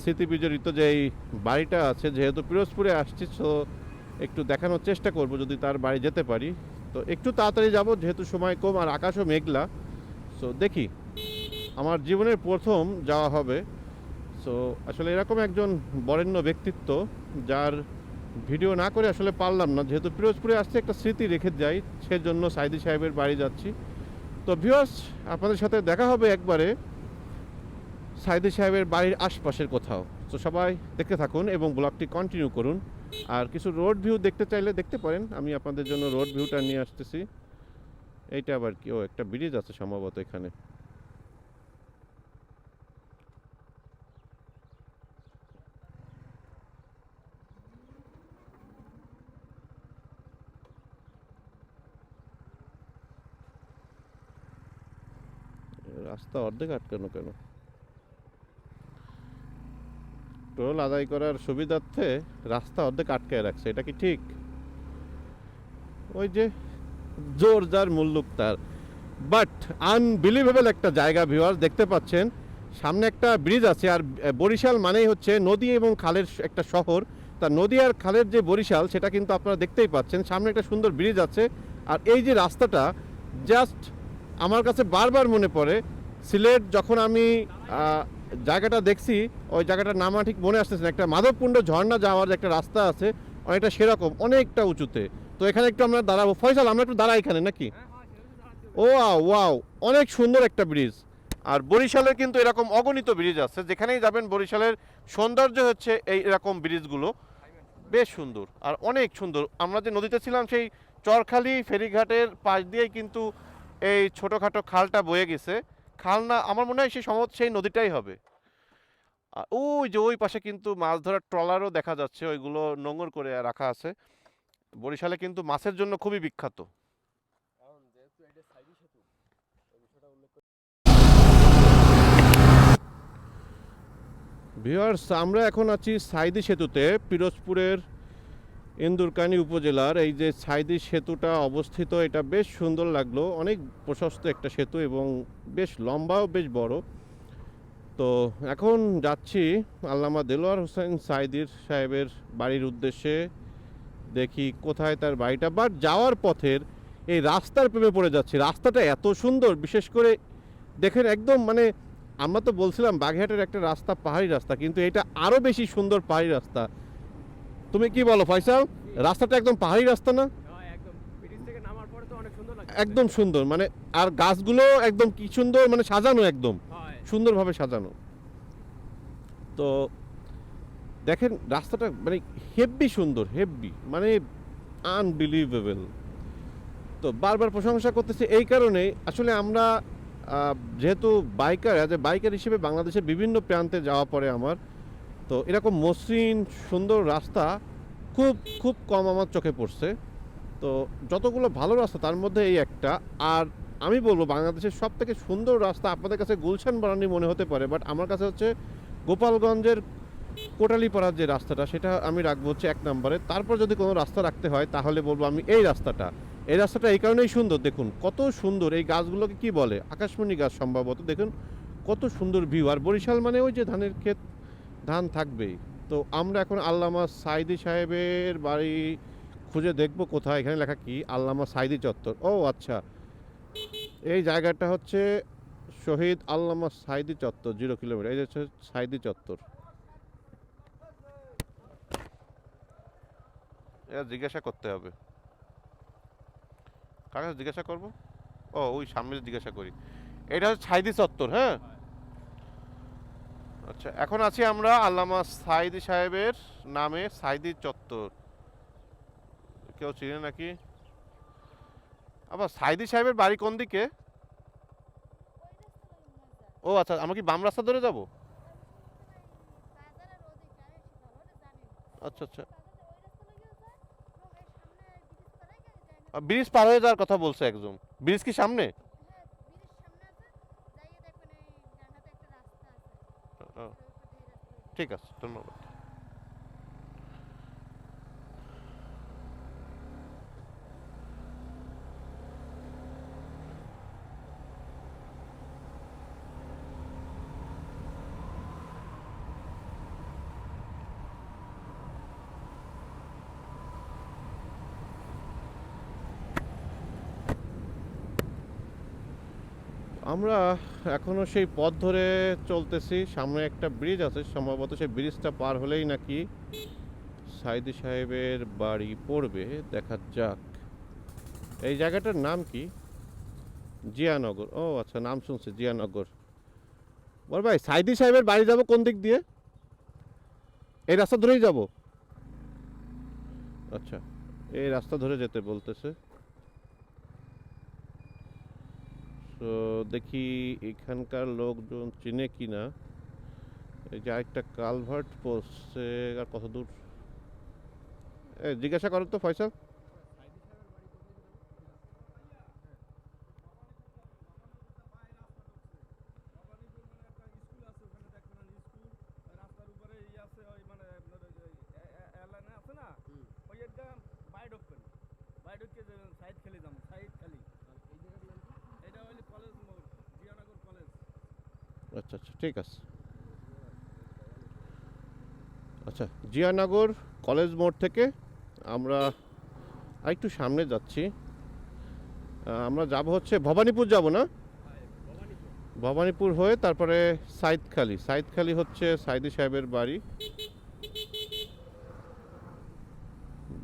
Speaker 1: স্মৃতি বিজড়িত যে এই বাড়িটা আছে। যেহেতু পিরোজপুরে আসছি, তো একটু দেখানোর চেষ্টা করব যদি তার বাড়ি যেতে পারি। তো একটু তাড়াতাড়ি যাব যেহেতু সময় কম আর আকাশও মেঘলা। সো দেখি, আমার জীবনের প্রথম যাওয়া হবে। সো আসলে এরকম একজন বরেণ্য ব্যক্তিত্ব, যার ভিডিও না করে আসলে পারলাম না, যেহেতু পিরোজপুরে আসছে একটা স্মৃতি রেখে যাই, সেজন্য সাইদি সাহেবের বাড়ি যাচ্ছি। তো ভিউয়ার্স, আপনাদের সাথে দেখা হবে একবারে সাইদি সাহেবের বাড়ির আশপাশের কোথাও। তো সবাই দেখতে থাকুন এবং ব্লগটি কন্টিনিউ করুন। আর কিছু রোড ভিউ দেখতে চাইলে দেখতে পারেন, আমি আপনাদের জন্য রোড ভিউটা নিয়ে আসতেছি। এইটা আবার কি? ও, একটা ব্রিজ আছে সম্ভবত এখানে। রাস্তা অর্ধেক আটকানো কেন? টোল আদায় করার সুবিধার্থে রাস্তা অর্ধেক আটকায় রাখছে, এটা কি ঠিক? ওই যে জোর যার মুল্লুক তার। বাট আনবিলিভেবল একটা জায়গা ভিউয়ার্স, দেখতে পাচ্ছেন সামনে একটা ব্রিজ আছে। আর বরিশাল মানেই হচ্ছে নদী এবং খালের একটা শহর। তা নদী আর খালের যে বরিশাল, সেটা কিন্তু আপনারা দেখতেই পাচ্ছেন। সামনে একটা সুন্দর ব্রিজ আছে। আর এই যে রাস্তাটা, জাস্ট আমার কাছে বারবার মনে পড়ে সিলেট, যখন আমি জায়গাটা দেখছি, ওই জায়গাটার নাম ঠিক মনে আসতেছে না, একটা মাধবকুণ্ড ঝর্ণা যাওয়ার যে একটা রাস্তা আছে, অনেকটা সেরকম, অনেকটা উঁচুতে। তো এখানে একটু আমরা দাঁড়াবো। ফয়সাল, আমরা একটু দাঁড়াই এখানে নাকি? ও ওয়াও, অনেক সুন্দর একটা ব্রিজ। আর বরিশালের কিন্তু এরকম অগণিত ব্রিজ আছে, যেখানেই যাবেন বরিশালের সৌন্দর্য হচ্ছে এই এরকম ব্রিজগুলো, বেশ সুন্দর আর অনেক সুন্দর। আমরা যে নদীতে ছিলাম, সেই চরখালি ফেরিঘাটের পাশ দিয়েই কিন্তু এই ছোটোখাটো খালটা বয়ে গেছে। খাল না, আমার মনে হয় সেই সম্ভবত সেই নদীটাই হবে। আর ওই যে ওই পাশে কিন্তু মাছ ধরার ট্রলারও দেখা যাচ্ছে, ওইগুলো নোঙর করে রাখা আছে। বরিশালে কিন্তু মাছের জন্য খুবই বিখ্যাত। ভিউয়ার্স, আমরা এখন আছি সাইদি সেতুতে, পিরোজপুরের ইন্দুরকানী উপজেলার এই যে সাইদি সেতুটা অবস্থিত, এটা বেশ সুন্দর লাগলো। অনেক প্রশস্ত একটা সেতু এবং বেশ লম্বাও বেশ বড়। তো এখন যাচ্ছি আল্লামা দেলোয়ার হোসেন সাইদির সাহেবের বাড়ির উদ্দেশ্যে। দেখি কোথায় তার বাড়িটা। বাট যাওয়ার পথের এই রাস্তার প্রেমে পড়ে যাচ্ছি। রাস্তাটা এত সুন্দর, বিশেষ করে দেখেন একদম, মানে আমরা তো বলছিলাম বাগেরহাটের একটা রাস্তা পাহাড়ি রাস্তা, কিন্তু এটা আরও বেশি সুন্দর পাহাড়ি রাস্তা। তুমি কি বলো ফয়সাল? রাস্তাটা একদম পাহাড়ি রাস্তা না? একদম সুন্দর, মানে আর গাছগুলো একদম কি সুন্দর, মানে সাজানো, একদম সুন্দরভাবে সাজানো। তো দেখেন রাস্তাটা মানে হেব্বি সুন্দর, হেব্বি মানে আনবিলিভেবল। তো বারবার প্রশংসা করতেছি এই কারণে, আসলে আমরা যেহেতু বাইকার, অ্যাজ এ বাইকার হিসেবে বাংলাদেশের বিভিন্ন প্রান্তে যাওয়া পড়ে আমার, তো এরকম মসৃণ সুন্দর রাস্তা খুব খুব কম আমার চোখে পড়ছে। তো যতগুলো ভালো রাস্তা তার মধ্যে এই একটা। আর আমি বলবো বাংলাদেশের সব থেকে সুন্দর রাস্তা, আপনাদের কাছে গুলশান বানানি মনে হতে পারে, বাট আমার কাছে হচ্ছে গোপালগঞ্জের কোটালীপাড়ার যে রাস্তাটা, সেটা আমি রাখবো হচ্ছে 1 নম্বরে। তারপর যদি কোনো রাস্তা রাখতে হয় তাহলে বলবো আমি এই রাস্তাটা। এই রাস্তাটা এই কারণেই সুন্দর, দেখুন কত সুন্দর। এই গাছগুলোকে কি বলে? আকাশমণি গাছ সম্ভবত। দেখুন কত সুন্দর ভিউ। আর বরিশাল মানে ওই যে ধানের ক্ষেত, ধান থাকবেই। তো আমরা এখন আল্লামা সাইদি সাহেবের বাড়ি খুঁজে দেখবো কোথায়। এখানে লেখা কি? আল্লামা সাইদি চত্বর। ও আচ্ছা, এই জায়গাটা হচ্ছে শহীদ আল্লামা সাইদি চত্বর, 0 কিলোমিটার। এই যে হচ্ছে সাইদি চত্বর। এটা জিজ্ঞাসা করতে হবে, কার কাছে জিজ্ঞাসা করবো? ও ওই সামনে জিজ্ঞাসা করি। এটা হচ্ছে সাইদি চত্বর, হ্যাঁ। আচ্ছা, এখন আছি আমরা আল্লামা সাইদি সাহেবের নামে সাইদি চত্বর। কেউ চিনে নাকি? আবার সাইদি সাহেবের বাড়ি কোন দিকে? ও আচ্ছা, আমরা কি বাম রাস্তা ধরে যাব? আচ্ছা আচ্ছা, ব্রিজ পার হয়ে যাওয়ার কথা বলছে একজন। ব্রিজ কি সামনে? ও, ঠিক আছে, ধন্যবাদ। আমরা এখনো সেই পথ ধরে চলতেছি, সামনে একটা ব্রিজ আছে, সম্ভবত সেই ব্রিজটা পার হলেই নাকি সাইদি সাহেবের বাড়ি পড়বে। দেখা যাক। এই জায়গাটার নাম কি? জিয়ানগর। ও আচ্ছা, নাম শুনছি জিয়ানগর। বল ভাই, সাইদি সাহেবের বাড়ি যাব কোন দিক দিয়ে? এই রাস্তা ধরেই যাব? আচ্ছা, এই রাস্তা ধরে যেতে বলতেছে। তো দেখি এখানকার লোকজন চিনে কিনা। এই যে আরেকটা কালভার্ট পড়ছে, আর কত দূর? জিজ্ঞাসা করো তো ফয়সাল। আচ্ছা আচ্ছা, ঠিক আছে। আচ্ছা, জিয়ানগর কলেজ মোড় থেকে আমরা আরেকটু সামনে যাচ্ছি। আমরা যাব হচ্ছে ভবানীপুর, যাব না? ভবানীপুর হয়ে তারপরে সাইদখালি। সাইদখালি হচ্ছে সাইদি সাহেবের বাড়ি।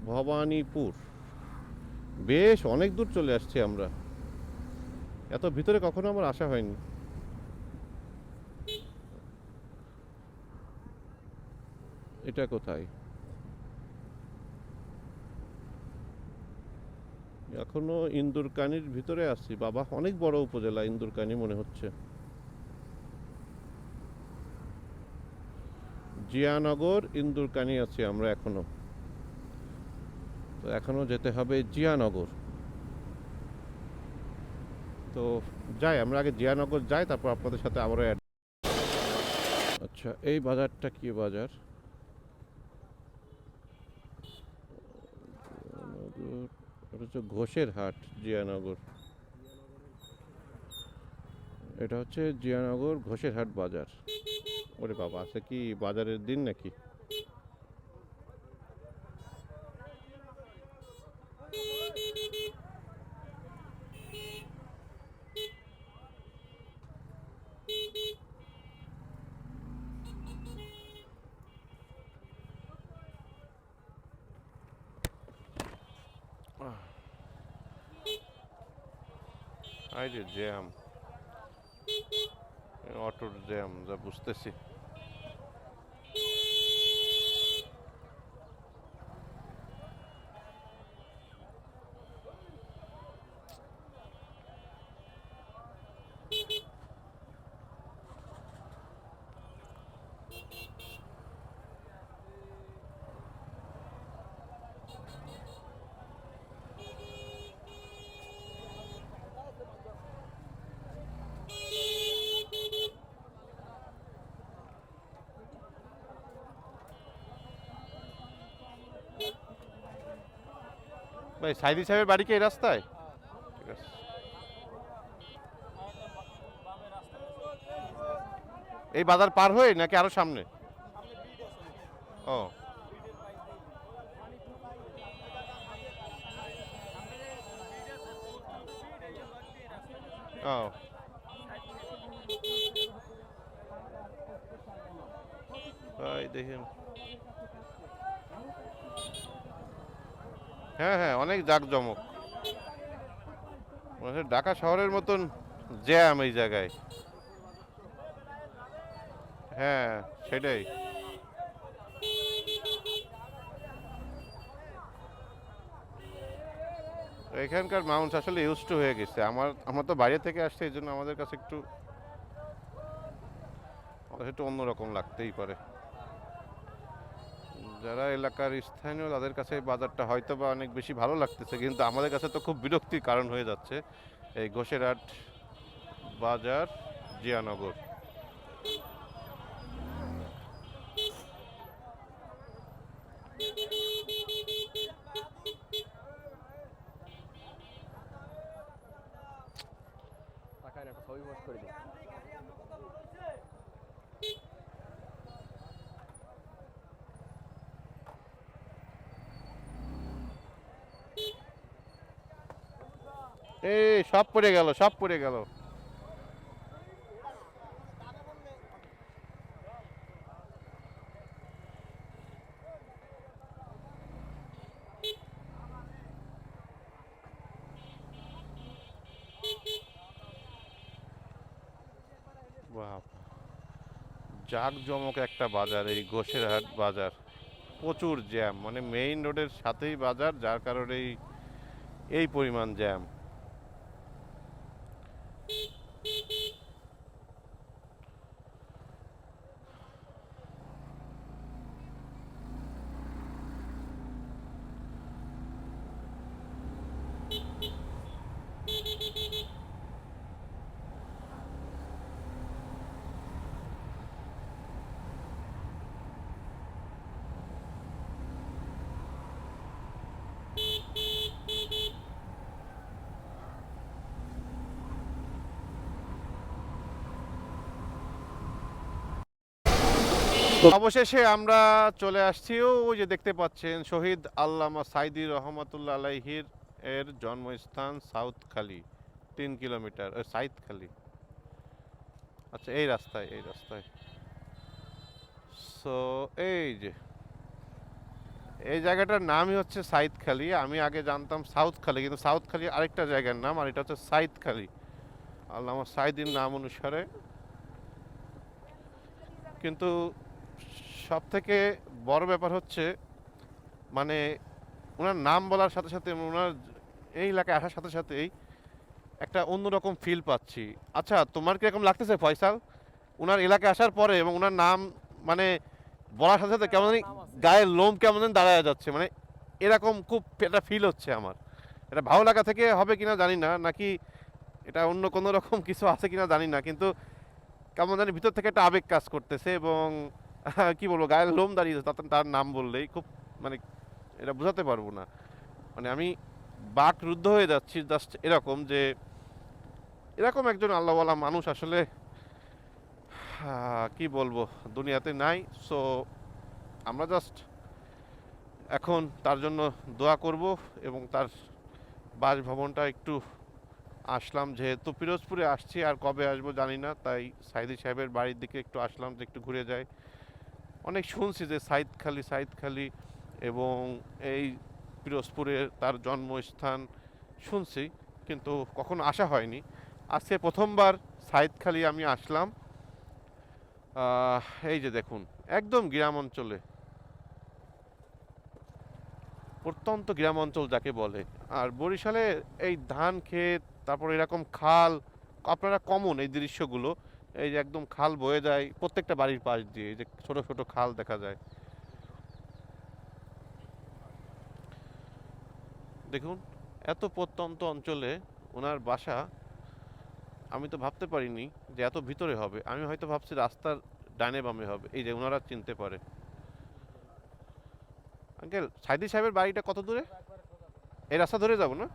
Speaker 1: ভবানীপুর, বেশ অনেক দূর চলে আসছি আমরা। এত ভিতরে কখনো আমার আসা হয়নি। এটা কোথায়? এখনো ইন্দুরকানির ভিতরে আছি বাবা, অনেক বড় উপজেলা ইন্দুরকানি মনে হচ্ছে। জিয়ানগর ইন্দুরকানি আছি আমরা এখনো। তো এখনো যেতে হবে জিয়ানগর। তো যাই, আমরা আগে জিয়ানগর যাই, তারপর আপনাদের সাথে আবারও আচ্ছা, এই বাজারটা কি বাজার? এটা হচ্ছে ঘোষের হাট, জিয়ানগর। এটা হচ্ছে জিয়ানগর ঘোষের হাট বাজার। ওরে বাবা, আছে কি বাজারের দিন নাকি? আই যে জ্যাম, অটোর জ্যাম যা বুঝতেছি। ভাই, সাইদি সাহেবের বাড়ি কি এই রাস্তায়? ঠিক আছে। এই বাজার পার হয়ে নাকি আরো সামনে? ও ও, ভাই দেখেন, হ্যাঁ হ্যাঁ, অনেক জাঁকজমক। মনে হচ্ছে ঢাকা শহরের মতন জ্যাম এই জায়গায়। হ্যাঁ, সেটাই। এখানকার মানুষ আসলে ইউজ টু হয়ে গেছে। আমরা তো বাইরে থেকে আসছি, এই জন্য আমাদের কাছে একটু অন্যরকম লাগতেই পারে। যারা এলাকার স্থানীয় তাদের কাছে এই বাজারটা হয়তো বা অনেক বেশি ভালো লাগতেছে, কিন্তু আমাদের কাছে তো খুব বিরক্তির কারণ হয়ে যাচ্ছে এই ঘোষেরহাট বাজার, জিয়ানগর। এই সব পড়ে গেল, সব পড়ে গেল। বাহ, জাঁকজমক একটা বাজার এই ঘোষেরহাট বাজার। প্রচুর জ্যাম, মানে মেইন রোডের সাথেই বাজার, যার কারণে এই পরিমাণ জ্যাম। অবশেষে আমরা চলে আসছি, ওই যে দেখতে পাচ্ছেন শহীদ আল্লামা সাইদি রহমাতুল্লাহ আলাইহির এর জন্মস্থান সাউথখালী, 3 কিলোমিটার সাইদখালী। আচ্ছা, এই রাস্তায় সো এই জায়গাটার নামই হচ্ছে সাইদখালী। আমি আগে জানতাম সাউথখালী, কিন্তু সাউথখালী আরেকটা জায়গার নাম, আর এটা হচ্ছে সাইদখালী আল্লামা সাইদির নাম অনুসারে। কিন্তু সব থেকে বড় ব্যাপার হচ্ছে, মানে ওনার নাম বলার সাথে সাথে, ওনার এই এলাকায় আসার সাথে সাথেই একটা অন্যরকম ফিল পাচ্ছি। আচ্ছা, তোমার কিরকম লাগতেছে ফয়সাল ওনার এলাকায় আসার পরে, এবং ওনার নাম মানে বলার সাথে সাথে কেমন জানি গায়ের লোম কেমন জানি দাঁড়ায় যাচ্ছে, মানে এরকম খুব একটা ফিল হচ্ছে আমার। এটা ভালো লাগা থেকে হবে কিনা জানি না, নাকি এটা অন্য কোনো রকম কিছু আছে কিনা জানি না, কিন্তু কেমন জানি ভিতর থেকে একটা আবেগ কাজ করতেছে, এবং কি বলবো, গায়ের লোম দাঁড়িয়ে যাচ্ছে তার নাম বললেই। খুব মানে এটা বোঝাতে পারবো না, মানে আমি বাক রুদ্ধ হয়ে যাচ্ছি জাস্ট এরকম যে এরকম একজন আল্লাহওয়ালা মানুষ আসলে কি বলবো দুনিয়াতে নাই। সো আমরা জাস্ট এখন তার জন্য দোয়া করব, এবং তার বাসভবনটা একটু আসলাম, যেহেতু পিরোজপুরে আসছি, আর কবে আসবো জানি না, তাই সাইদি সাহেবের বাড়ির দিকে একটু আসলাম যে একটু ঘুরে যাই। অনেক শুনছি যে সাইদখালী এবং এই পিরোজপুরের তার জন্মস্থান শুনছি, কিন্তু কখনো আসা হয়নি। আজকে প্রথমবার সাইদখালী আমি আসলাম। এই যে দেখুন, একদম গ্রাম অঞ্চলে, প্রত্যন্ত গ্রাম অঞ্চল যাকে বলে। আর বরিশালে এই ধান ক্ষেত, তারপর এরকম খাল, আপনারা কমন এই দৃশ্যগুলো। এই যে একদম খাল বয়ে যায় প্রত্যেকটা বাড়ির পাশ দিয়ে, এই যে ছোট ছোট খাল দেখা যায়। দেখুন, এত প্রত্যন্ত অঞ্চলে ওনার বাসা। আমি তো ভাবতে পারিনি যে এত ভিতরে হবে। আমি হয়তো ভাবছি রাস্তার ডানে বামে হবে, এই যে ওনারা চিনতে পারে। আঙ্কেল, সাইদি সাহেবের বাড়িটা কত দূরে? এই রাস্তা ধরে যাব না?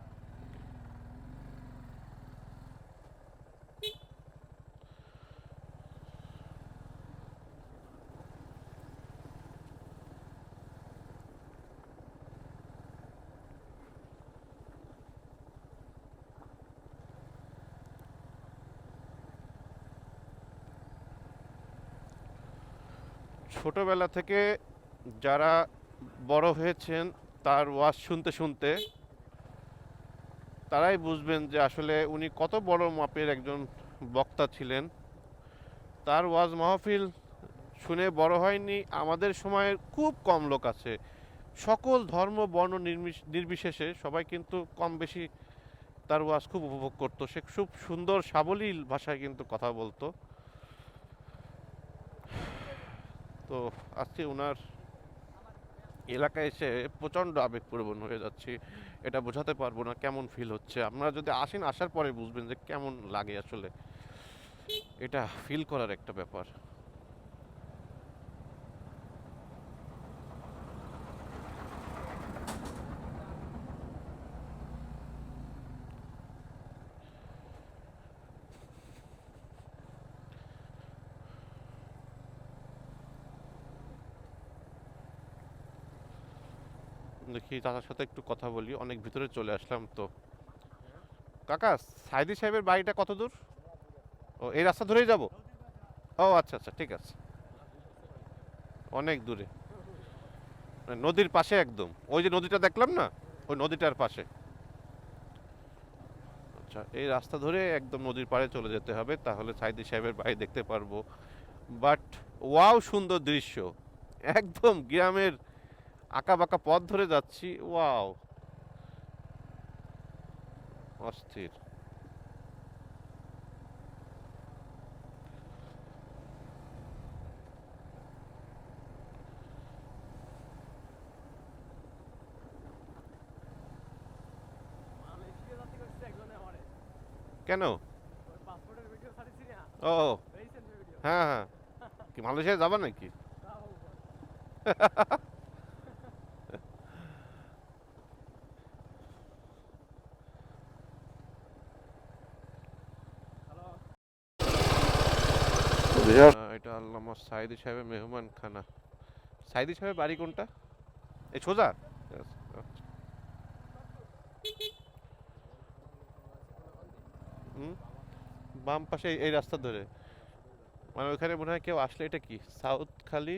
Speaker 1: ছোটবেলা থেকে যারা বড় হয়েছেন তার ওয়াজ শুনতে শুনতে তারাই বুঝবেন যে আসলে উনি কত বড় মাপের একজন বক্তা ছিলেন। তার ওয়াজ মাহফিল শুনে বড় হয়নি আমাদের সময়ের খুব কম লোক আছে। সকল ধর্ম বর্ণ নির্বিশেষে সবাই কিন্তু কম বেশি তার ওয়াজ খুব উপভোগ করতো। সে খুব সুন্দর সাবলীল ভাষায় কিন্তু কথা বলতো। তো আজকে ওনার এলাকায় এসে প্রচণ্ড আবেগপ্রবণ হয়ে যাচ্ছি। এটা বোঝাতে পারবো না কেমন ফিল হচ্ছে। আপনারা যদি আসেন, আসার পরে বুঝবেন যে কেমন লাগে আসলে। এটা ফিল করার একটা ব্যাপার। দেখি চাচার সাথে একটু কথা বলি, অনেক ভিতরে চলে আসলাম তো। কাকা, সাইদি সাহেবের বাড়িটা কত দূর? ও, এই রাস্তা ধরেই যাব? ও আচ্ছা আচ্ছা, ঠিক আছে। অনেক দূরে, মানে নদীর পাশে একদম। ওই যে নদীটা দেখলাম না, ওই নদীটার পাশে। আচ্ছা, এই রাস্তা ধরে একদম নদীর পাড়ে চলে যেতে হবে, তাহলে সাইদি সাহেবের বাড়ি দেখতে পারবো। বাট ওয়াও, সুন্দর দৃশ্য। একদম গ্রামের আঁকা বাঁকা পথ ধরে যাচ্ছি। ওয়াও, অস্থির। কেন? ও, হ্যাঁ হ্যাঁ। কি মালয়েশিয়া যাবা নাকি? এটা আল্লামা সাইদি সাহেবের মেহমান খানা। সাইদি সাহেবের বাড়ি কোনটা? এই সোজা? আচ্ছা। হুম, বাম পাশে এই রাস্তা ধরে। মানে ওইখানে মনে হয় কেউ আসলে, এটা কি সাউথখালি?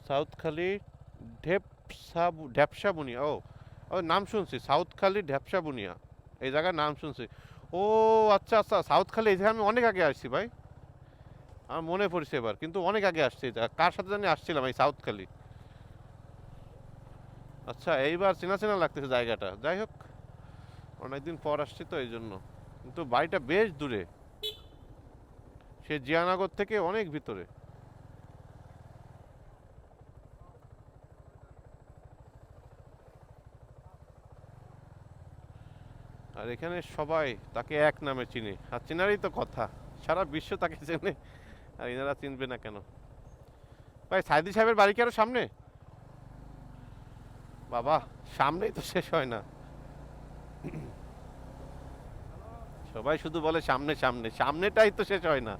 Speaker 1: সাউথখালি ঢ্যাপসা বুনিয়া। ও, ও নাম শুনছি, সাউথখালি ঢ্যাপসা বুনিয়া। এই জায়গার নাম শুনছি। ও আচ্ছা আচ্ছা, সাউথখালি এই জায়গায় আমি অনেক আগে আসছি ভাই। আমার মনে পড়ছে এবার, কিন্তু অনেক আগে আসছি। এই জায়গা কার সাথে জানি আসছিলাম এই সাউথখালি। আচ্ছা, এইবার চেনা চেনা লাগতেছে জায়গাটা। যাই হোক, অনেকদিন পর আসছি তো এই জন্য। কিন্তু বাড়িটা বেশ দূরে, সে জিয়ানগর থেকে অনেক ভিতরে। আর এখানে সবাই তাকে এক নামে চিনে, আর চেনারই তো কথা। সারা বিশ্ব তাকে চেনে, আর এনারা চিনবে না কেন? ভাই, সাইদি সাহেবের বাড়ি কি আরো সামনে? বাবা, সামনেই তো শেষ হয় না। সবাই শুধু বলে সামনে সামনে, সামনেটাই তো শেষ হয় না।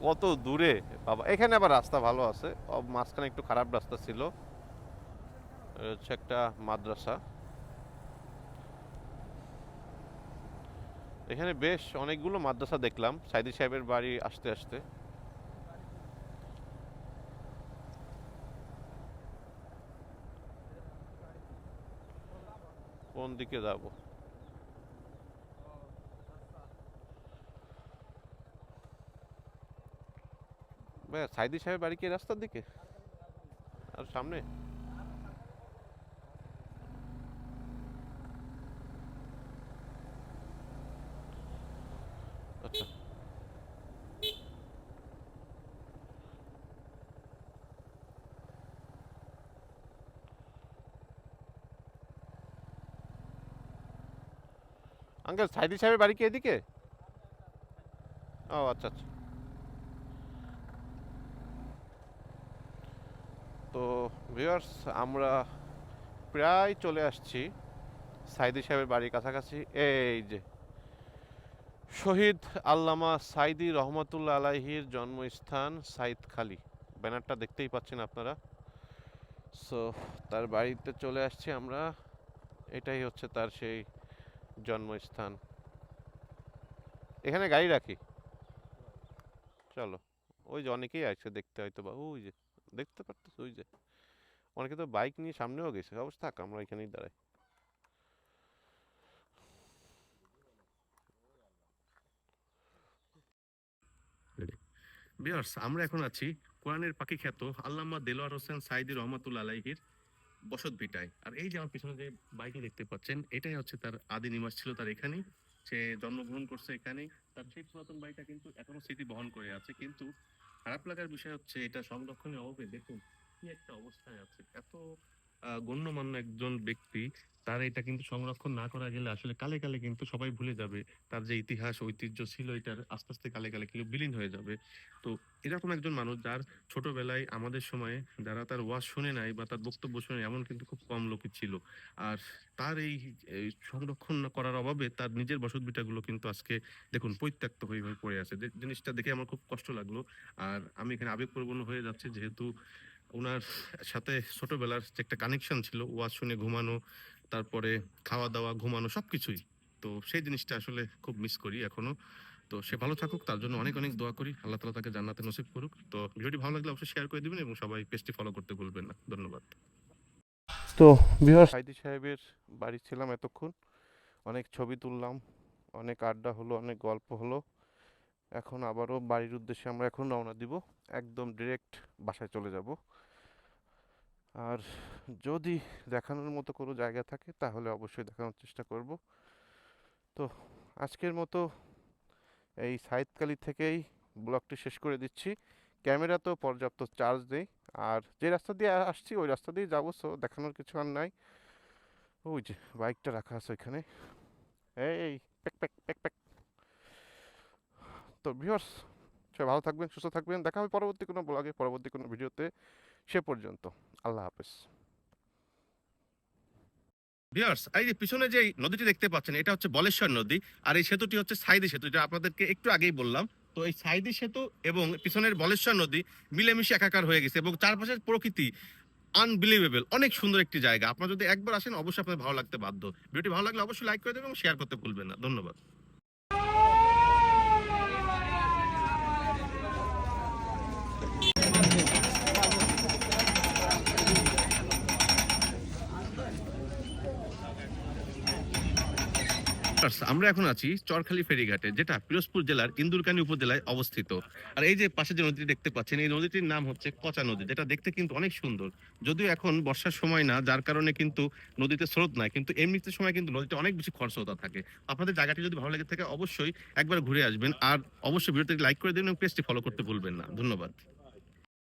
Speaker 1: কত দূরে! বাবা, এখানে আবার রাস্তা ভালো আছে। মাঝখানে একটু খারাপ রাস্তা ছিল। হচ্ছে একটা মাদ্রাসা। এখানে বেশ অনেকগুলো মাদ্রাসা দেখলাম সাইদি সাহেবের বাড়ি আসতে আসতে। কোন দিকে যাব? ভাই, সাইদি সাহেবের বাড়ি কি এই রাস্তার দিকে আর সামনে? আচ্ছা, আঙ্কেল, সাইদি সাহেবের বাড়ি কি এদিকে? ও আচ্ছা আচ্ছা। তো ভিউয়ার্স, আমরা প্রায় চলে আসছি সাইদি সাহেবের বাড়ির কাছাকাছি। এই যে শহীদ আল্লামা সাইদি রহমতুল্লাহ আলাইহির জন্মস্থান সাইদখালি, ব্যানারটা দেখতেই পাচ্ছেন আপনারা। সো তার বাড়িতে চলে আসছি আমরা। এটাই হচ্ছে তার সেই জন্মস্থান। এখানে গাড়ি রাখি, চলো। ওই যে অনেকেই আসছে দেখতে, হয়তো বা ওই যে দেখতে পারতেছ, ওই যে অনেকে তো বাইক নিয়ে সামনেও গেছে, অবস্থা থাক আমরা এখানেই দাঁড়াই। ভিউয়ার্স, আমরা এখন আছি কোরআনের পাখি খ্যাত আল্লামা দেলোয়ার হোসেন সাইদি রহমাতুল্লাহ আলাইহির বসত ভিটায়। আর এই যে আমার পিছনে যে বাড়িটি দেখতে পাচ্ছেন, এটাই হচ্ছে তার আদি নিবাস ছিল, তার এখানেই সে জন্মগ্রহণ করছে এখানেই। তার সেই পুরাতন বাড়িটা কিন্তু এখনো স্মৃতি বহন করে আছে, কিন্তু খারাপ লাগার বিষয় হচ্ছে এটা সংরক্ষণের অভাবে দেখুন কি একটা অবস্থায় আছে। এত গণ্যমান্য একজন ব্যক্তি, তার এটা কিন্তু সংরক্ষণ না করা গেলে আসলে কালে কালে কিন্তু সবাই ভুলে যাবে। তার যে ইতিহাস ঐতিহ্য ছিল এটার আস্তে আস্তে কালে কালে কিন্তু বিলীন হয়ে যাবে। তো এরকম একজন মানুষ যার ছোটবেলায় আমাদের সময়ে যারা তার ওয়াজ শুনে নাই বা তার বক্তব্য শুনে এমন কিন্তু খুব কম লোকই ছিল। আর তার এই সংরক্ষণ না করার অভাবে তার নিজের বসতভিটাগুলো কিন্তু আজকে দেখুন পরিত্যক্ত হয়ে হয়ে পড়ে আছে। জিনিসটা দেখে আমার খুব কষ্ট লাগলো। আর আমি এখানে আবেগপ্রবণ হয়ে যাচ্ছি, যেহেতু উনার সাথে ছোটবেলার যে একটা কানেকশন ছিল, ওয়াজ শুনে ঘুমানো, তারপরে খাওয়া দাওয়া ঘুমানো সবকিছুই। তো সেই জিনিসটা আসলে খুব মিস করি এখনো। তো সে ভালো থাকুক, তার জন্য অনেক অনেক দোয়া করি। আল্লাহ তাআলা তাকে জান্নাতে নসিব করুক। তো ভিডিওটি ভালো লাগলে অবশ্যই শেয়ার করে দিবেন এবং সবাই পেজটি ফলো করতে ভুলবেন না। ধন্যবাদ। তো ভিউয়ার্স, সাইদি সাহেবের বাড়ি ছিলাম এতক্ষণ, অনেক ছবি তুললাম, অনেক আড্ডা হলো, অনেক গল্প হলো। এখন আবারও বাড়ির উদ্দেশ্যে আমরা এখন রওনা দিব, একদম ডিরেক্ট বাসায় চলে যাব। আর যদি দেখানোর মতো কোনো জায়গা থাকে তাহলে অবশ্যই দেখানোর চেষ্টা করব। তো আজকের মতো এই সাইদকালী থেকেই ব্লগটি শেষ করে দিচ্ছি। ক্যামেরাতেও পর্যাপ্ত চার্জ নেই, আর যে রাস্তা দিয়ে আসছি ওই রাস্তা দিয়ে যাবো, সো দেখানোর কিছু আর নাই। ওই যে বাইকটা রাখা আছে ওইখানে, এই প্যাক প্যাক প্যাক প্যাক। তো ভিউয়ার্স, সবাই ভালো থাকবেন, সুস্থ থাকবেন, দেখা হবে পরবর্তী কোনো ব্লগে, পরবর্তী কোনো ভিডিওতে। সে পর্যন্ত আল্লাহ হাফেজ। ভিউয়ার্স, এই যে পিছনে যে নদীটি দেখতে পাচ্ছেন এটা হচ্ছে বলেশ্বর নদী, আর এই সেতুটি হচ্ছে সাইদি সেতু, যেটা আপনাদেরকে একটু আগেই বললাম। তো এই সাইদি সেতু এবং পিছনের বলেশ্বর নদী মিলেমিশে একাকার হয়ে গেছে এবং চারপাশের প্রকৃতি আনবিলিভেবল, অনেক সুন্দর একটি জায়গা। আপনারা যদি একবার আসেন অবশ্যই আপনার ভালো লাগতে বাধ্য। ভিডিওটি ভালো লাগলে অবশ্যই লাইক করে দেবেন এবং শেয়ার করতে ভুলবেন না। ধন্যবাদ। আমরা এখন আছি চরখালী ফেরিঘাটে, যেটা পিরোজপুর জেলার ইন্দুরকানী উপজেলায় অবস্থিত। আর এই যে পাশে যে নদীটি দেখতে পাচ্ছেন, এই নদীটির নাম হচ্ছে কচা নদী, যেটা দেখতে কিন্তু অনেক সুন্দর। যদিও এখন বর্ষার সময় না, যার কারণে কিন্তু নদীতে স্রোত নাই, কিন্তু এমনিতে সময় কিন্তু নদীতে অনেক বেশি খরস্রোতা থাকে। আপনাদের জায়গাটি যদি ভালো লেগে থাকে অবশ্যই একবার ঘুরে আসবেন, আর অবশ্যই ভিডিওতে লাইক করে দিন এবং পেজটি ফলো করতে ভুলবেন না। ধন্যবাদ।